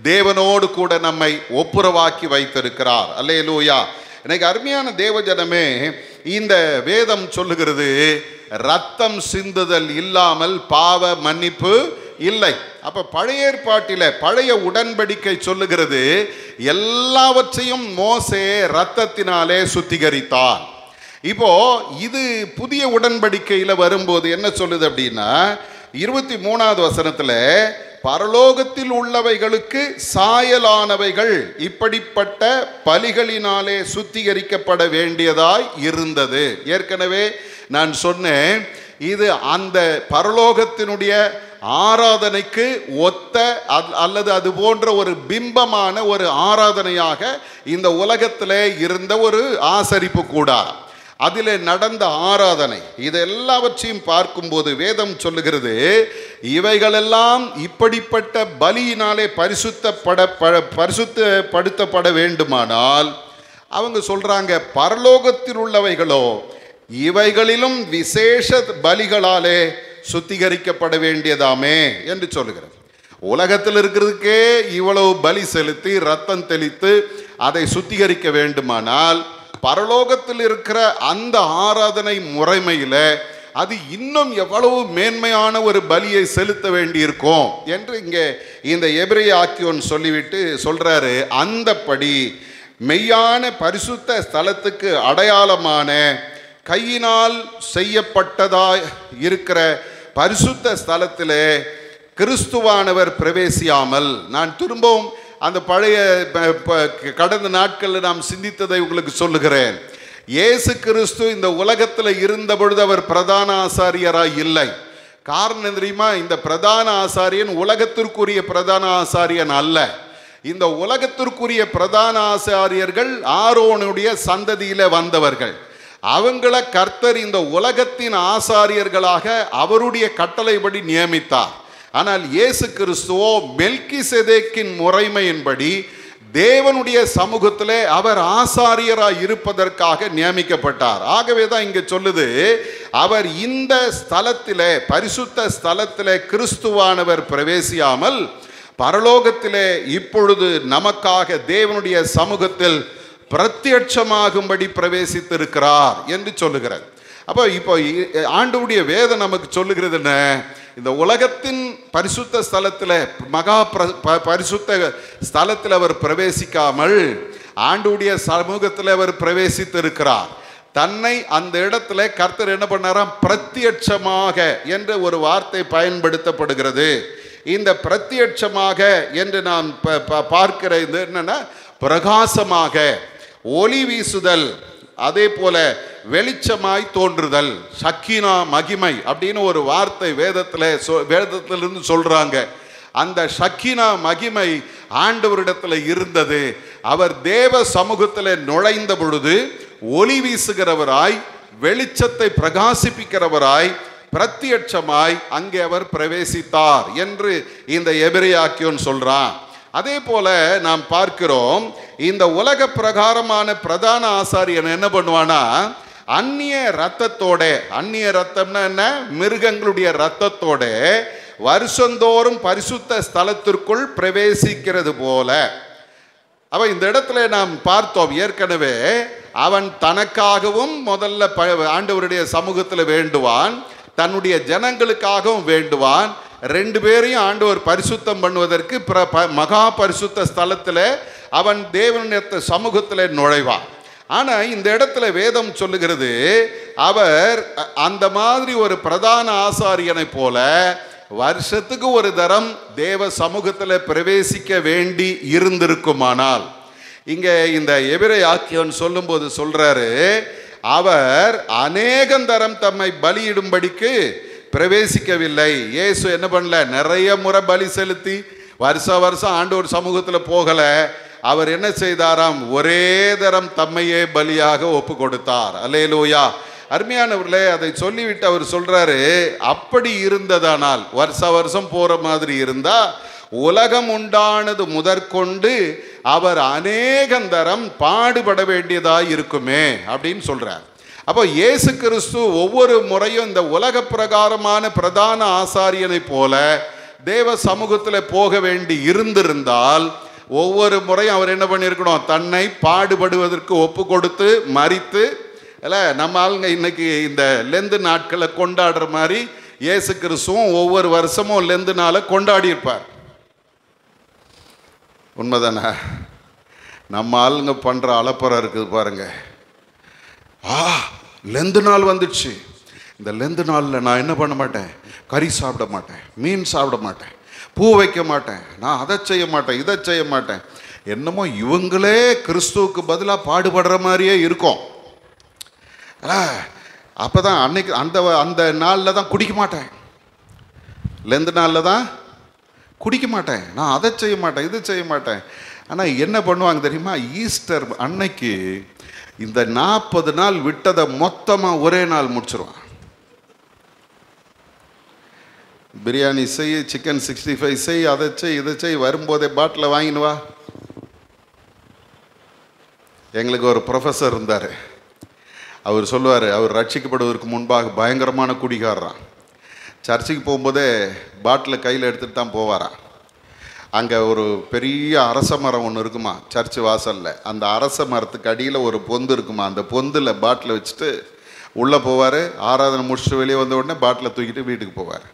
தேவனோடு கூட நம்மை ஒப்புரவாக்கி வைத்திருக்கிறார். அல்லேலூயா. எனக்கு அருமையான தேவஜனமே, இந்த வேதம் சொல்லுகிறது, ரத்தம் சிந்துதல் இல்லாமல் பாவ மன்னிப்பு இல்லை. அப்ப பழைய ஏற்பாட்டில பழைய உடன்படிக்கை சொல்லுகிறது, எல்லாவற்றையும் மோசே ரத்தத்தினாலே சுத்திகரித்தார். இப்போ இது புதிய உடன்படிக்கையில வரும்போது என்ன சொல்லுது அப்படின்னா, 23வது வசனத்துல பரலோகத்தில் உள்ளவைகளுக்கு சாயலானவைகள் இப்படிப்பட்ட பலிகளினாலே சுத்திகரிக்கப்பட வேண்டியதாய் இருந்தது. ஏற்கனவே நான் சொன்னேன், இது அந்த பரலோகத்தினுடைய ஆராதனைக்கு ஒத்த அல்லது அது போன்ற ஒரு பிம்பமான ஒரு ஆராதனையாக இந்த உலகத்திலே இருந்த ஒரு ஆசரிப்பு கூடாரம், அதில் நடந்த ஆராதனை, இது எல்லாவற்றையும் பார்க்கும்போது வேதம் சொல்லுகிறது, இவைகளெல்லாம் இப்படிப்பட்ட பலியினாலே பரிசுத்தப்படுத்தப்பட வேண்டுமானால் அவங்க சொல்றாங்க, பரலோகத்தில் உள்ளவைகளோ இவைகளிலும் விசேஷ பலிகளாலே சுத்திகரிக்கப்பட வேண்டியதாமே என்று சொல்லுகிறது. உலகத்தில் இருக்கிறதுக்கே இவ்வளவு பலி செலுத்தி ரத்தம் தெளித்து அதை சுத்திகரிக்க வேண்டுமானால் பரலோகத்தில் இருக்கிற அந்த ஆராதனை முறைமையில அது இன்னும் எவ்வளவு மேன்மையான ஒரு பலியை செலுத்த வேண்டியிருக்கும் என்று இங்கே இந்த எபிரேய ஆக்கியோன் சொல்லிவிட்டு சொல்றாரு, அந்தப்படி மெய்யான பரிசுத்த ஸ்தலத்துக்கு அடையாளமான கையினால் செய்யப்பட்டதாய் இருக்கிற பரிசுத்த ஸ்தலத்திலே கிறிஸ்துவானவர் பிரவேசியாமல், நான் திரும்பவும் அந்த பழைய கடந்த நாட்களில் நாம் சிந்தித்ததை உங்களுக்கு சொல்லுகிறேன். இயேசு கிறிஸ்து இந்த உலகத்தில் இருந்த பொழுது அவர் பிரதான ஆசாரியராய் இல்லை. காரணம் தெரியுமா? இந்த பிரதான ஆசாரியன் உலகத்திற்குரிய பிரதான ஆசாரியன் அல்ல. இந்த உலகத்திற்குரிய பிரதான ஆசாரியர்கள் ஆரோனுடைய சந்ததியில வந்தவர்கள். அவங்கள கர்த்தர் இந்த உலகத்தின் ஆசாரியர்களாக அவருடைய கட்டளைப்படி நியமித்தார். ஆனால் இயேசு கிறிஸ்துவோ மெல்கிசேதேக்கின் முறைமையின்படி தேவனுடைய சமூகத்திலே அவர் ஆசாரியராய் இருப்பதற்காக நியமிக்கப்பட்டார். ஆகவே தான் இங்கே சொல்லுது, அவர் இந்த ஸ்தலத்திலே பரிசுத்த ஸ்தலத்திலே கிறிஸ்துவானவர் பிரவேசியாமல் பரலோகத்திலே இப்பொழுது நமக்காக தேவனுடைய சமூகத்தில் பிரத்யட்சமாகும்படி பிரவேசித்திருக்கிறார் என்று சொல்லுகிறார். அப்போ இப்போ ஆண்டவருடைய வேதம் நமக்கு சொல்லுகிறது என்ன? இந்த உலகத்தின் பரிசுத்த ஸ்தலத்தில் மகா பரிசுத்த ஸ்தலத்தில் அவர் பிரவேசிக்காமல் ஆண்டவருடைய சமூகத்தில் அவர் பிரவேசித்திருக்கிறார். தன்னை அந்த இடத்துல கர்த்தர் என்ன பண்ணாராம்? பிரத்யட்சமாக என்ற ஒரு வார்த்தை பயன்படுத்தப்படுகிறது. இந்த பிரத்யட்சமாக என்று நான் பார்க்கிற இது என்னன்னா, பிரகாசமாக, ஒளி வீசுதல், அதே போல வெளிச்சமாய் தோன்றுதல், ஷக்கீனா மகிமை அப்படின்னு ஒரு வார்த்தை வேதத்திலிருந்து சொல்றாங்க. அந்த ஷக்கீனா மகிமை ஆண்டவரிடத்தில் இருந்தது. அவர் தேவ சமூகத்தில் நுழைந்த பொழுது ஒளி வீசுகிறவராய், வெளிச்சத்தை பிரகாசிப்பிக்கிறவராய், பிரத்யட்சமாய் அங்கே அவர் பிரவேசித்தார் என்று இந்த எபிரேய ஆக்கியோன் சொல்றான். அதே போல நாம் பார்க்கிறோம், இந்த உலக பிரகாரமான பிரதான ஆசாரியன் என்ன பண்ணுவானா, அந்நிய ரத்தத்தோட, அந்நிய ரத்தம்னா என்ன? மிருகங்களுடைய ரத்தத்தோட வருஷந்தோறும் பரிசுத்த ஸ்தலத்திற்குள் பிரவேசிக்கிறது போல. அவ இந்த இடத்துல நாம் பார்த்தோம் ஏற்கனவே, அவன் தனக்காகவும் முதல்ல ஆண்டவருடைய சமூகத்தில் வேண்டுவான், தன்னுடைய ஜனங்களுக்காகவும் வேண்டுவான். ரெண்டு பேரையும் ஆண்டவர் பரிசுத்தம் பண்ணுவதற்கு மகா பரிசுத்த ஸ்தலத்தில் அவன் தேவனுடைய சமூகத்தில் நுழைவான். ஆனால் இந்த இடத்துல வேதம் சொல்லுகிறது, அவர் அந்த மாதிரி ஒரு பிரதான ஆசாரியனை போல வருஷத்துக்கு ஒரு தரம் தேவ சமூகத்தில் பிரவேசிக்க வேண்டி இருந்திருக்குமானால், இங்கே இந்த எபிரேய ஆக்கியோன் சொல்லும்போது சொல்றாரு, அவர் அநேகந்தரம் தம்மை பலியிடும்படிக்கு பிரவேசிக்கவில்லை. இயேசு என்ன பண்ணல? நிறைய முறை பலி செலுத்தி வருஷம் ஆண்டவர் சமூகத்தில் போகலை. அவர் என்ன செய்தாராம்? ஒரே தரம் தம்மையே பலியாக ஒப்பு கொடுத்தார். அல்லேலூயா. அருமையானவர்களே, அதை சொல்லிவிட்டு அவர் சொல்றாரு, அப்படி இருந்ததானால், வருஷம் போற மாதிரி இருந்தா உலகம் உண்டானது முதற்கொண்டு அவர் அநேகந்தரம் பாடுபட வேண்டியதாய் இருக்குமே அப்படின்னு சொல்றார். அப்போ இயேசு கிறிஸ்து ஒவ்வொரு முறையும் இந்த உலக பிரகாரமான பிரதான ஆசாரியனை போல தேவ சமூகத்தில் போக வேண்டி இருந்திருந்தால், ஒவ்வொரு முறையும் அவர் என்ன பண்ணியிருக்கணும்? தன்னை பாடுபடுவதற்கு ஒப்பு கொடுத்து மரித்து, இல்லை நம்ம ஆளுங்க இன்னைக்கு இந்த லெந்து நாட்களை கொண்டாடுற மாதிரி இயேசு கிறிஸ்துவும் ஒவ்வொரு வருஷமும் லெந்து நாளை கொண்டாடி இருப்பார். உண்மைதானே? நம்ம ஆளுங்க பண்ணுற அலப்பறம் இருக்குது பாருங்க. லெந்து நாள் வந்துடுச்சு, இந்த லெந்து நாளில் நான் என்ன பண்ண மாட்டேன்? கறி சாப்பிட மாட்டேன், மீன் சாப்பிட மாட்டேன், பூ வைக்க மாட்டேன், நான் அதை செய்ய மாட்டேன், இதை செய்ய மாட்டேன். என்னமோ இவங்களே கிறிஸ்துவுக்கு பதிலாக பாடுபடுற மாதிரியே இருக்கும். அப்போ தான் அன்னைக்கு அந்த அந்த நாளில் தான் குடிக்க மாட்டேன், லெந்து நாளில் தான் குடிக்க மாட்டேன், நான் அதை செய்ய மாட்டேன், இது செய்ய மாட்டேன். ஆனால் என்ன பண்ணுவாங்க தெரியுமா? ஈஸ்டர் அன்னைக்கு இந்த 40 நாள் விட்டதை மொத்தமாக ஒரே நாள் முடிச்சிருவான். பிரியாணி செய், சிக்கன் 65 செய், அதை செய், இதை செய், வரும்போதே பாட்டில் வாங்கினு வா. எங்களுக்கு ஒரு ப்ரொஃபஸர் இருந்தார். அவர் சொல்லுவார், அவர் ரட்சிக்கப்படுவதற்கு முன்பாக பயங்கரமான குடிகாரரான். சர்ச்சுக்கு போகும்போதே பாட்டில் கையில் எடுத்துகிட்டு தான் போவாராம். அங்கே ஒரு பெரிய அரச மரம் ஒன்று இருக்குமா சர்ச்சு வாசலில். அந்த அரச மரத்துக்கு அடியில் ஒரு பொந்து இருக்குமா. அந்த பொந்தில் பாட்டில் வச்சுட்டு உள்ளே போவார். ஆராதனை முடிச்சுட்டு வெளியே வந்த உடனே பாட்டில் தூக்கிட்டு வீட்டுக்கு போவார்.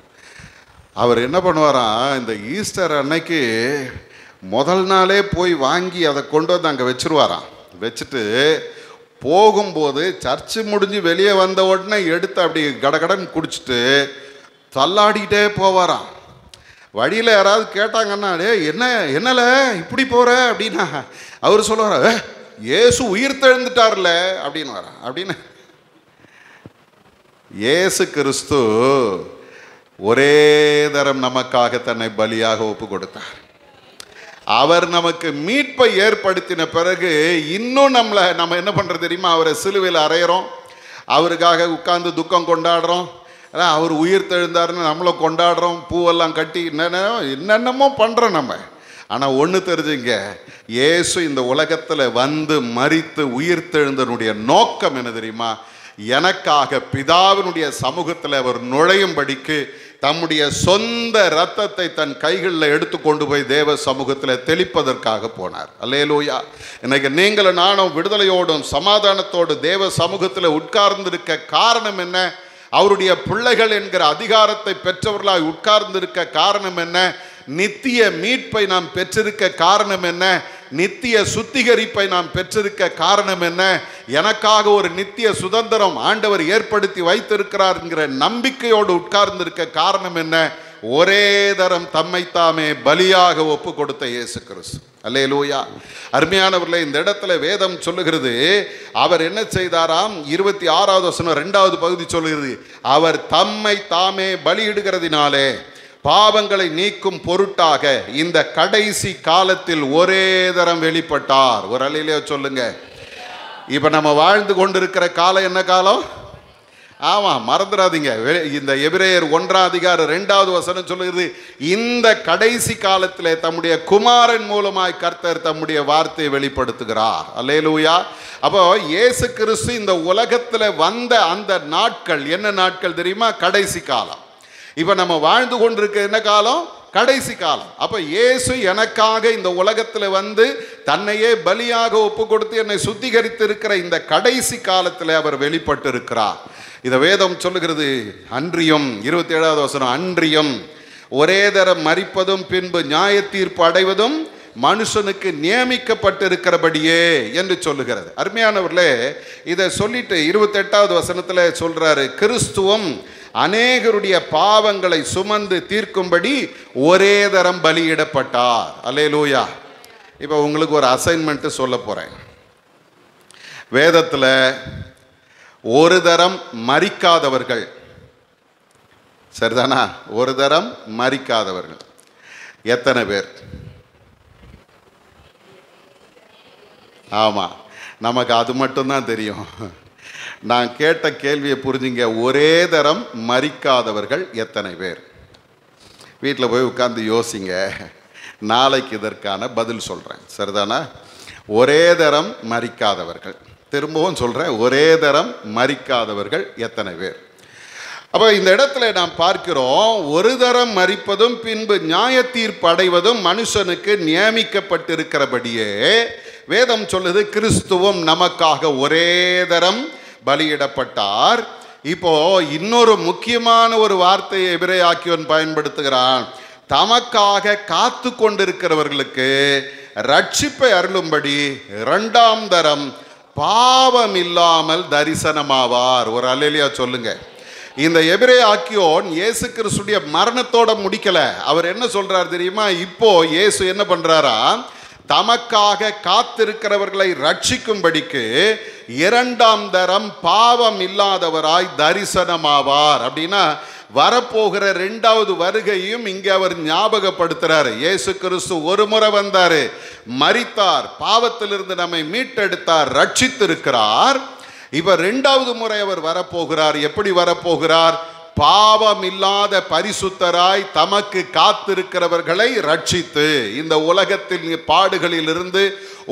அவர் என்ன பண்ணுவாராம், இந்த ஈஸ்டர் அன்னைக்கு முதல் நாளே போய் வாங்கி அதை கொண்டு வந்து அங்கே வச்சுருவாராம். வச்சுட்டு போகும்போது சர்ச்சு முடிஞ்சு வெளியே வந்த உடனே எடுத்து அப்படி கடகடன் குடிச்சிட்டு தள்ளாடிக்கிட்டே போவாராம். வழியில் யாராவது கேட்டாங்கன்னா, என்னல இப்படி போகிற அப்படின்னா அவர் சொல்லுவார், இயேசு உயிர் தெழுந்துட்டார்ல அப்படின்னு வர. அப்படின்னு இயேசு கிறிஸ்து ஒரே தரம் நமக்காக தன்னை பலியாக ஒப்பு கொடுத்தார். அவர் நமக்கு மீட்பை ஏற்படுத்தின பிறகு இன்னும் நம்ம என்ன பண்ணுறது தெரியுமா? அவரை சிலுவையில் அறையிறோம், அவருக்காக உட்கார்ந்து துக்கம் கொண்டாடுறோம். அவர் உயிர் தெழுந்தாருன்னு நம்மளும் கொண்டாடுறோம், பூவெல்லாம் கட்டி என்னென்னமோ பண்ணுறோம் நம்ம. ஆனால் ஒன்று தெரிஞ்சுங்க, இயேசு இந்த உலகத்தில் வந்து மரித்து உயிர் தெழுந்தனுடைய நோக்கம் என்ன தெரியுமா? எனக்காக பிதாவினுடைய சமூகத்தில் அவர் நுழையும்படிக்கு தம்முடைய சொந்த இரத்தத்தை தன் கைகளில் எடுத்து கொண்டு போய் தேவ சமூகத்தில் தெளிப்பதற்காக போனார். அல்லேலூயா. இன்னைக்கு நீங்களும் நானும் விடுதலையோடும் சமாதானத்தோடு தேவ சமூகத்தில் உட்கார்ந்திருக்க காரணம் என்ன? அவருடைய பிள்ளைகள் என்கிற அதிகாரத்தை பெற்றவர்களாய் உட்கார்ந்திருக்க காரணம் என்ன? நித்திய மீட்பை நாம் பெற்றிருக்க காரணம் என்ன? நித்திய சுத்திகரிப்பை நாம் பெற்றிருக்க காரணம் என்ன? எனக்காக ஒரு நித்திய சுதந்திரம் ஆண்டவர் ஏற்படுத்தி வைத்திருக்கிறார் என்கிற நம்பிக்கையோடு உட்கார்ந்திருக்க காரணம் என்ன? ஒரே தரம் தம்மை தாமே பலியாக ஒப்பு கொடுத்த இயேசு கிறிஸ்து. அல்லேலூயா. அருமையானவர்களே, இந்த இடத்துல வேதம் சொல்லுகிறது, அவர் என்ன செய்தாராம்? 26வது வசனம் 2வது பகுதி சொல்லுகிறது, அவர் தம்மை தாமே பலியிடுகிறதினாலே பாவங்களை நீக்கும் பொருட்டாக இந்த கடைசி காலத்தில் ஒரே தரம் வெளிப்பட்டார். ஒரு அல்லேலூயா சொல்லுங்க. இப்ப நம்ம வாழ்ந்து கொண்டிருக்கிற காலம் என்ன காலம்? ஆமாம், மறந்துடாதீங்க. இந்த எபிரேயர் 1ஆம் அதிகாரம் 2வது வசனம் சொல்லுகிறது, இந்த கடைசி காலத்திலே தம்முடைய குமாரன் மூலமாய் கர்த்தர் தம்முடைய வார்த்தையை வெளிப்படுத்துகிறார். அல்லேலூயா. அப்போ இயேசு கிறிஸ்து இந்த உலகத்தில் வந்த அந்த நாட்கள் என்ன நாட்கள் தெரியுமா? கடைசி காலம். இப்போ நம்ம வாழ்ந்து கொண்டிருக்க என்ன காலம்? கடைசி காலம். அப்போ இயேசு எனக்காக இந்த உலகத்தில் வந்து தன்னையே பலியாக ஒப்பு கொடுத்து என்னை சுத்திகரித்து இருக்கிற இந்த கடைசி காலத்தில் அவர் வெளிப்பட்டு இருக்கிறார். இதை வேதம் சொல்லுகிறது. அன்றியும் 27வது வசனம், அன்றியும் ஒரே தரம் மரிப்பதும் பின்பு நியாய தீர்ப்பு அடைவதும் மனுஷனுக்கு நியமிக்கப்பட்டிருக்கிறபடியே என்று சொல்லுகிறது. அருமையானவர்களே, இதை சொல்லிட்டு 28வது வசனத்தில் சொல்றாரு, கிறிஸ்துவும் அநேகருடைய பாவங்களை சுமந்து தீர்க்கும்படி ஒரே தரம் பலியிடப்பட்டார். அல்லேலூயா. இப்போ உங்களுக்கு ஒரு அசைன்மெண்ட் சொல்ல போறேன். வேதத்தில் ஒரு தரம் மரிக்காதவர்கள், சரிதானா? ஒரு தரம் மரிக்காதவர்கள் எத்தனை பேர்? ஆமாம், நமக்கு அது மட்டும்தான் தெரியும். நான் கேட்ட கேள்வியை புரிஞ்சுங்க. ஒரே தரம் மரிக்காதவர்கள் எத்தனை பேர்? வீட்டில் போய் உட்கார்ந்து யோசிங்க. நாளைக்கு இதற்கான பதில் சொல்கிறேன், சரிதானா? ஒரே தரம் மரிக்காதவர்கள், திரும்பவும் சொல்கிறேன், ஒரே தரம் மரிக்காதவர்கள் எத்தனை பேர்? அப்போ இந்த இடத்துல நாம் பார்க்கிறோம், ஒரு தரம் மரிப்பதும் பின்பு நியாய தீர்ப்பு அடைவதும் மனுஷனுக்கு நியமிக்கப்பட்டிருக்கிறபடியே வேதம் சொல்லுது, கிறிஸ்துவும் நமக்காக ஒரே தரம் பலியிடப்பட்டார். இப்போ இன்னொரு முக்கியமான ஒரு வார்த்தையை எபிரேயாக்கியோன் பயன்படுத்துகிறான். தமக்காக காத்து கொண்டிருக்கிறவர்களுக்கு ரட்சிப்பை அருளும்படி 2ஆம் தரம் பாவம் இல்லாமல் தரிசனமாவார். ஒரு அல்லேலூயா சொல்லுங்க. இந்த எபிரேய ஆக்கியோன் இயேசு கிறிஸ்துடைய மரணத்தோட முடிக்கல. அவர் என்ன சொல்றார் தெரியுமா? இப்போ இயேசு என்ன பண்றாரா, தமக்காக காத்திருக்கிறவர்களை ரட்சிக்கும்படிக்கு இரண்டாம் தரம் பாவம் இல்லாதவராய் தரிசனமாவார். அப்படின்னா வரப்போகிற இரண்டாவது வருகையும் இங்கே அவர் ஞாபகப்படுத்துறாரு. இயேசு கிறிஸ்து ஒரு முறை வந்தாரு, மரித்தார், பாவத்திலிருந்து நம்மை மீட்டெடுத்தார், ரட்சித்திருக்கிறார். இப்ப இரண்டாவது முறை அவர் வரப்போகிறார். எப்படி வரப்போகிறார்? பாவம் இல்லாத பரிசுத்தராய் தமக்கு காத்திருக்கிறவர்களை ரட்சித்து, இந்த உலகத்தின் பாடுகளிலிருந்து,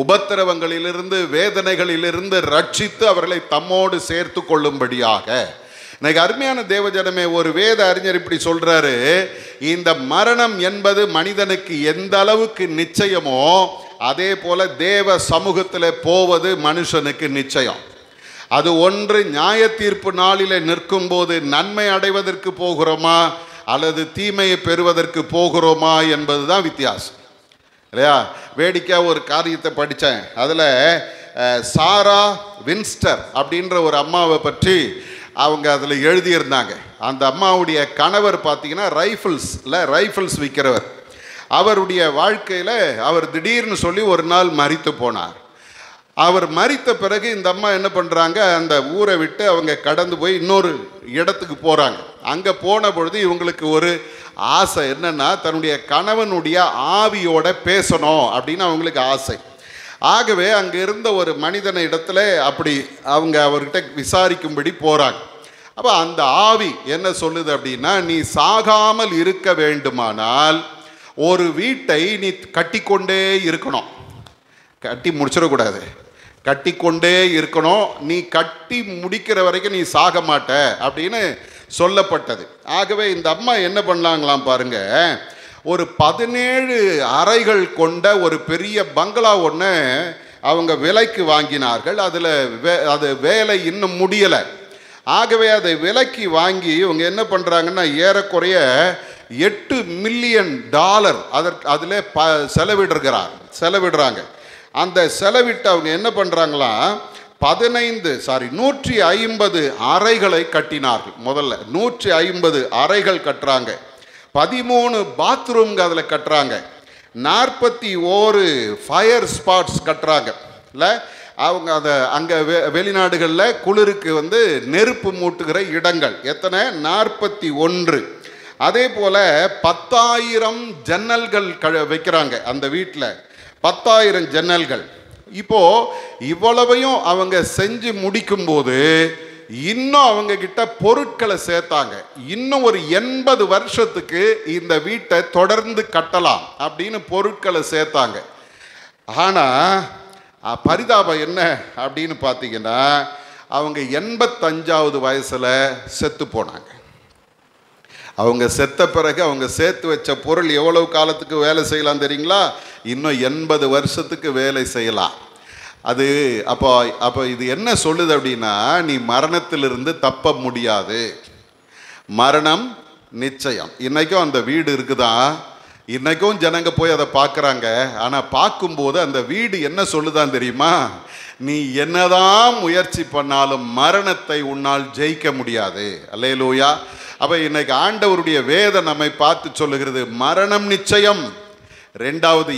உபத்திரவங்களிலிருந்து, வேதனைகளிலிருந்து ரட்சித்து அவர்களை தம்மோடு சேர்த்து கொள்ளும்படியாக. இன்னைக்கு அருமையான தேவஜனமே, ஒரு வேத அறிஞர் இப்படி சொல்றாரு, இந்த மரணம் என்பது மனிதனுக்கு எந்த அளவுக்கு நிச்சயமோ அதே போல தேவ சமூகத்தில் போவது மனுஷனுக்கு நிச்சயம். அது ஒன்று நியாய தீர்ப்பு நாளிலே நிற்கும் போது நன்மை அடைவதற்கு போகிறோமா அல்லது தீமையை பெறுவதற்கு போகிறோமா என்பதுதான் வித்தியாசம், இல்லையா? வேடிக்கையாக ஒரு காரியத்தை படித்தேன். அதில் சாரா வின்ஸ்டர் அப்படின்ற ஒரு அம்மாவை பற்றி அவங்க அதில் எழுதியிருந்தாங்க. அந்த அம்மாவுடைய கணவர் பார்த்தீங்கன்னா ரைஃபிள்ஸ் விற்கிறவர். அவருடைய வாழ்க்கையில் அவர் திடீர்னு சொல்லி ஒரு நாள் மரித்து போனார். அவர் மரித்த பிறகு இந்த அம்மா என்ன பண்ணுறாங்க, அந்த ஊரை விட்டு அவங்க கடந்து போய் இன்னொரு இடத்துக்கு போகிறாங்க. அங்கே போன பொழுது இவங்களுக்கு ஒரு ஆசை என்னென்னா, தன்னுடைய கணவனுடைய ஆவியோட பேசணும் அப்படின்னு அவங்களுக்கு ஆசை. ஆகவே அங்கே இருந்த ஒரு மனிதன இடத்துல அப்படி அவங்க அவர்கிட்ட விசாரிக்கும்படி போகிறாங்க. அப்போ அந்த ஆவி என்ன சொல்லுது அப்படின்னா, நீ சாகாமல் இருக்க வேண்டுமானால் ஒரு வீட்டை நீ கட்டிக்கொண்டே இருக்கணும், கட்டி முடிச்சிடக்கூடாது, கட்டிக்கொண்டே இருக்கணும், நீ கட்டி முடிக்கிற வரைக்கும் நீ சாக மாட்ட அப்படின்னு சொல்லப்பட்டது. ஆகவே இந்த அம்மா என்ன பண்ணாங்களாம் பாருங்க, ஒரு 17 அறைகள் கொண்ட ஒரு பெரிய பங்களா ஒன்று அவங்க விலைக்கு வாங்கினார்கள். அதில் அது வேலை இன்னும் முடியலை. ஆகவே அதை விலைக்கு வாங்கி இவங்க என்ன பண்ணுறாங்கன்னா, ஏறக்குறைய $8 மில்லியன் அதில் செலவிடுறாங்க. அந்த செலவிட்டு அவங்க என்ன பண்ணுறாங்களா, 150 அறைகளை கட்டினார்கள். முதல்ல 150 அறைகள் கட்டுறாங்க, 13 பாத்ரூம்ங்க அதில் கட்டுறாங்க, 41 ஃபயர் ஸ்பாட்ஸ் கட்டுறாங்க. இல்லை அவங்க அதை அங்கே வெளிநாடுகளில் குளிருக்கு நெருப்பு மூட்டுகிற இடங்கள் எத்தனை? 41. அதே போல் 10,000 ஜன்னல்கள் வைக்கிறாங்க அந்த வீட்டில், 10,000 ஜன்னல்கள். இப்போ இவ்வளவையும் அவங்க செஞ்சு முடிக்கும்போது இன்னும் அவங்க கிட்ட பொருட்களை சேர்த்தாங்க. இன்னும் ஒரு 80 வருஷத்துக்கு இந்த வீட்டை தொடர்ந்து கட்டலாம் அப்படின்னு பொருட்களை சேர்த்தாங்க. ஆனால் பரிதாபம் என்ன அப்படின்னு பார்த்தீங்கன்னா, அவங்க 85வது வயசில் செத்து போனாங்க. அவங்க செத்த பிறகு அவங்க சேர்த்து வச்ச பொருள் எவ்வளவு காலத்துக்கு வேலை செய்யலாம் தெரியுங்களா? இன்னும் 80 வருஷத்துக்கு வேலை செய்யலாம். அது அப்போ இது என்ன சொல்லுது அப்படின்னா, நீ மரணத்திலிருந்து தப்ப முடியாது, மரணம் நிச்சயம். இன்னைக்கும் அந்த வீடு இருக்குதான், இன்னைக்கும் ஜனங்க போய் அதை பார்க்குறாங்க. ஆனால் பார்க்கும்போது அந்த வீடு என்ன சொல்லுதான் தெரியுமா, நீ என்னதான் முயற்சி பண்ணாலும் மரணத்தை உன்னால் ஜெயிக்க முடியாது. அல்லேலூயா. அப்போ இன்னைக்கு ஆண்டவருடைய வேதம் நம்மை பார்த்து சொல்லுகிறது, மரணம் நிச்சயம்,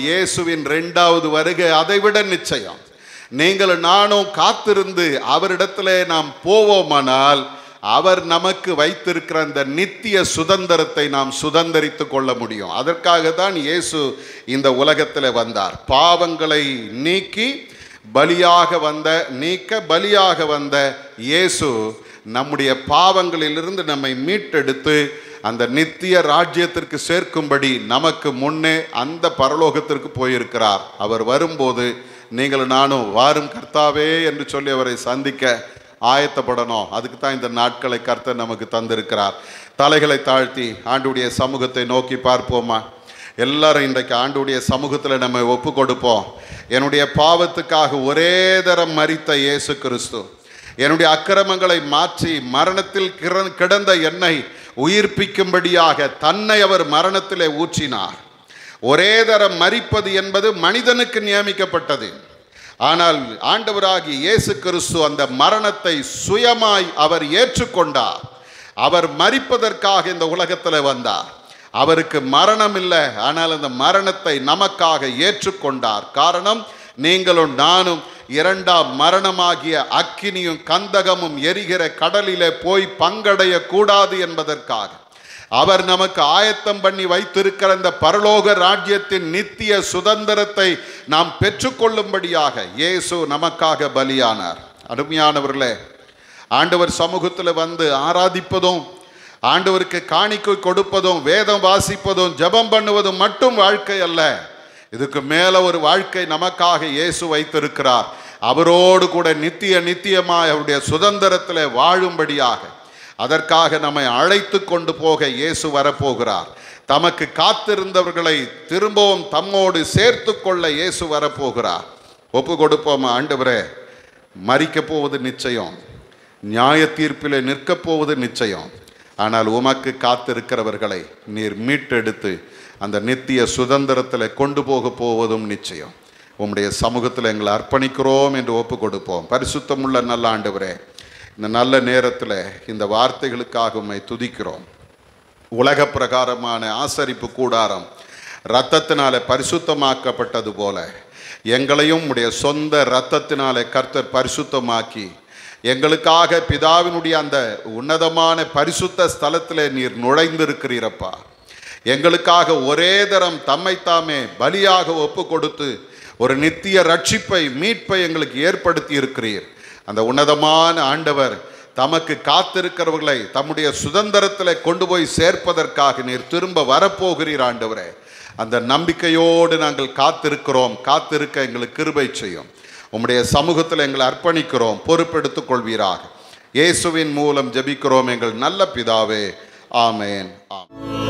இயேசுவின் 2வது வருகை அதைவிட நிச்சயம். நீங்கள் நானும் காத்திருந்து அவரிடத்துல நாம் போவோமானால் அவர் நமக்கு வைத்திருக்கிற அந்த நித்திய சுதந்திரத்தை நாம் சுதந்திரித்து கொள்ள முடியும். அதற்காக தான் இயேசு இந்த உலகத்தில் வந்தார். பாவங்களை பலியாக வந்த இயேசு நம்முடைய பாவங்களிலிருந்து நம்மை மீட்டெடுத்து அந்த நித்திய ராஜ்யத்திற்கு சேர்க்கும்படி நமக்கு முன்னே அந்த பரலோகத்திற்கு போயிருக்கிறார். அவர் வரும்போது நீங்கள் நானும் வாரும் கர்த்தாவே என்று சொல்லி அவரை சந்திக்க ஆயத்தப்படணும். அதுக்கு தான் இந்த நாட்களை கர்த்தர் நமக்கு தந்திருக்கிறார். தலைகளை தாழ்த்தி ஆண்டுடைய சமூகத்தை நோக்கி பார்ப்போமா? எல்லாரும் இன்றைக்கு ஆண்டுடைய சமூகத்தில் நம்ம ஒப்பு கொடுப்போம். என்னுடைய பாவத்துக்காக ஒரே தரம் மரித்த இயேசு கிறிஸ்து என்னுடைய அக்கிரமங்களை மாற்றி மரணத்தில் கிடந்த என்னை உயிர்ப்பிக்கும்படியாக தன்னை அவர் மரணத்திலே ஊற்றினார். ஒரே தரம் மரிப்பது என்பது மனிதனுக்கு நியமிக்கப்பட்டது. ஆனால் ஆண்டவராகிய இயேசு கிறிஸ்து அந்த மரணத்தை சுயமாய் அவர் ஏற்றுக்கொண்டார். அவர் மரிப்பதற்காக இந்த உலகத்தில் வந்தார். அவருக்கு மரணம் இல்லை, ஆனால் அந்த மரணத்தை நமக்காக ஏற்றுக்கொண்டார். காரணம், நீங்களும் நானும் இரண்டாம் மரணமாகிய அக்கினியும் கந்தகமும் எரிகிற கடலிலே போய் பங்கடைய கூடாது என்பதற்காக அவர் நமக்கு ஆயத்தம் பண்ணி வைத்திருக்கிற இந்த பரலோக ராஜ்யத்தின் நித்திய சுதந்திரத்தை நாம் பெற்றுக்கொள்ளும்படியாக இயேசு நமக்காக பலியானார். அருமையானவர்களே, ஆண்டவர் சமூகத்தில் வந்து ஆராதிப்பதும், ஆண்டவருக்கு காணிக்கை கொடுப்பதும், வேதம் வாசிப்பதும், ஜெபம் பண்ணுவதும் மட்டும் வாழ்க்கை அல்ல. இதுக்கு மேல ஒரு வாழ்க்கை நமக்காக இயேசு வைத்திருக்கிறார். அவரோடு கூட நித்தியமாய் அவருடைய சுதந்திரத்தில் வாழும்படியாக அதற்காக நம்மை அழைத்து கொண்டு போக இயேசு வரப்போகிறார். தமக்கு காத்திருந்தவர்களை திரும்பவும் தம்மோடு சேர்த்து கொள்ள இயேசு வரப்போகிறார். ஒப்பு கொடுப்போமா? ஆண்டவரே, மரிக்கப் போவது நிச்சயம், நியாய தீர்ப்பில் நிற்கப் போவது நிச்சயம். ஆனால் உமக்கு காத்திருக்கிறவர்களை நீர் மீட்டெடுத்து அந்த நித்திய சுதந்திரத்தில் கொண்டு போவதும் நிச்சயம். உம்முடைய சமூகத்தில் எங்களை அர்ப்பணிக்கிறோம் என்று ஒப்பு கொடுப்போம். பரிசுத்தமுள்ள நல்ல ஆண்டவரே, இந்த நல்ல நேரத்தில் இந்த வார்த்தைகளுக்காக உம்மை துதிக்கிறோம். உலக பிரகாரமான ஆசரிப்பு கூடாரம் இரத்தத்தினாலே பரிசுத்தமாக்கப்பட்டது போல எங்களையும் உடைய சொந்த இரத்தத்தினாலே கர்த்தர் பரிசுத்தமாக்கி எங்களுக்காக பிதாவினுடைய அந்த உன்னதமான பரிசுத்த ஸ்தலத்தில் நீர் நுழைந்திருக்கிறீரப்பா. எங்களுக்காக ஒரே தரம் தம்மைத்தாமே பலியாக ஒப்பு கொடுத்து ஒரு நித்திய ரட்சிப்பை, மீட்பை எங்களுக்கு ஏற்படுத்தி இருக்கிறீர். அந்த உன்னதமான ஆண்டவர் தமக்கு காத்திருக்கிறவர்களை தம்முடைய சுதந்திரத்தில் கொண்டு போய் சேர்ப்பதற்காக நீர் திரும்ப வரப்போகிறீர் ஆண்டவரே. அந்த நம்பிக்கையோடு நாங்கள் காத்திருக்கிறோம். காத்திருக்க எங்களுக்கு கிருபை செய்யும். உம்முடைய சமூகத்தில் எங்களை அர்ப்பணிக்கிறோம். பொறுப்பெடுத்துக் கொள்வீராக. இயேசுவின் மூலம் ஜெபிக்கிறோம் எங்கள் நல்ல பிதாவே. ஆமேன். ஆமென்.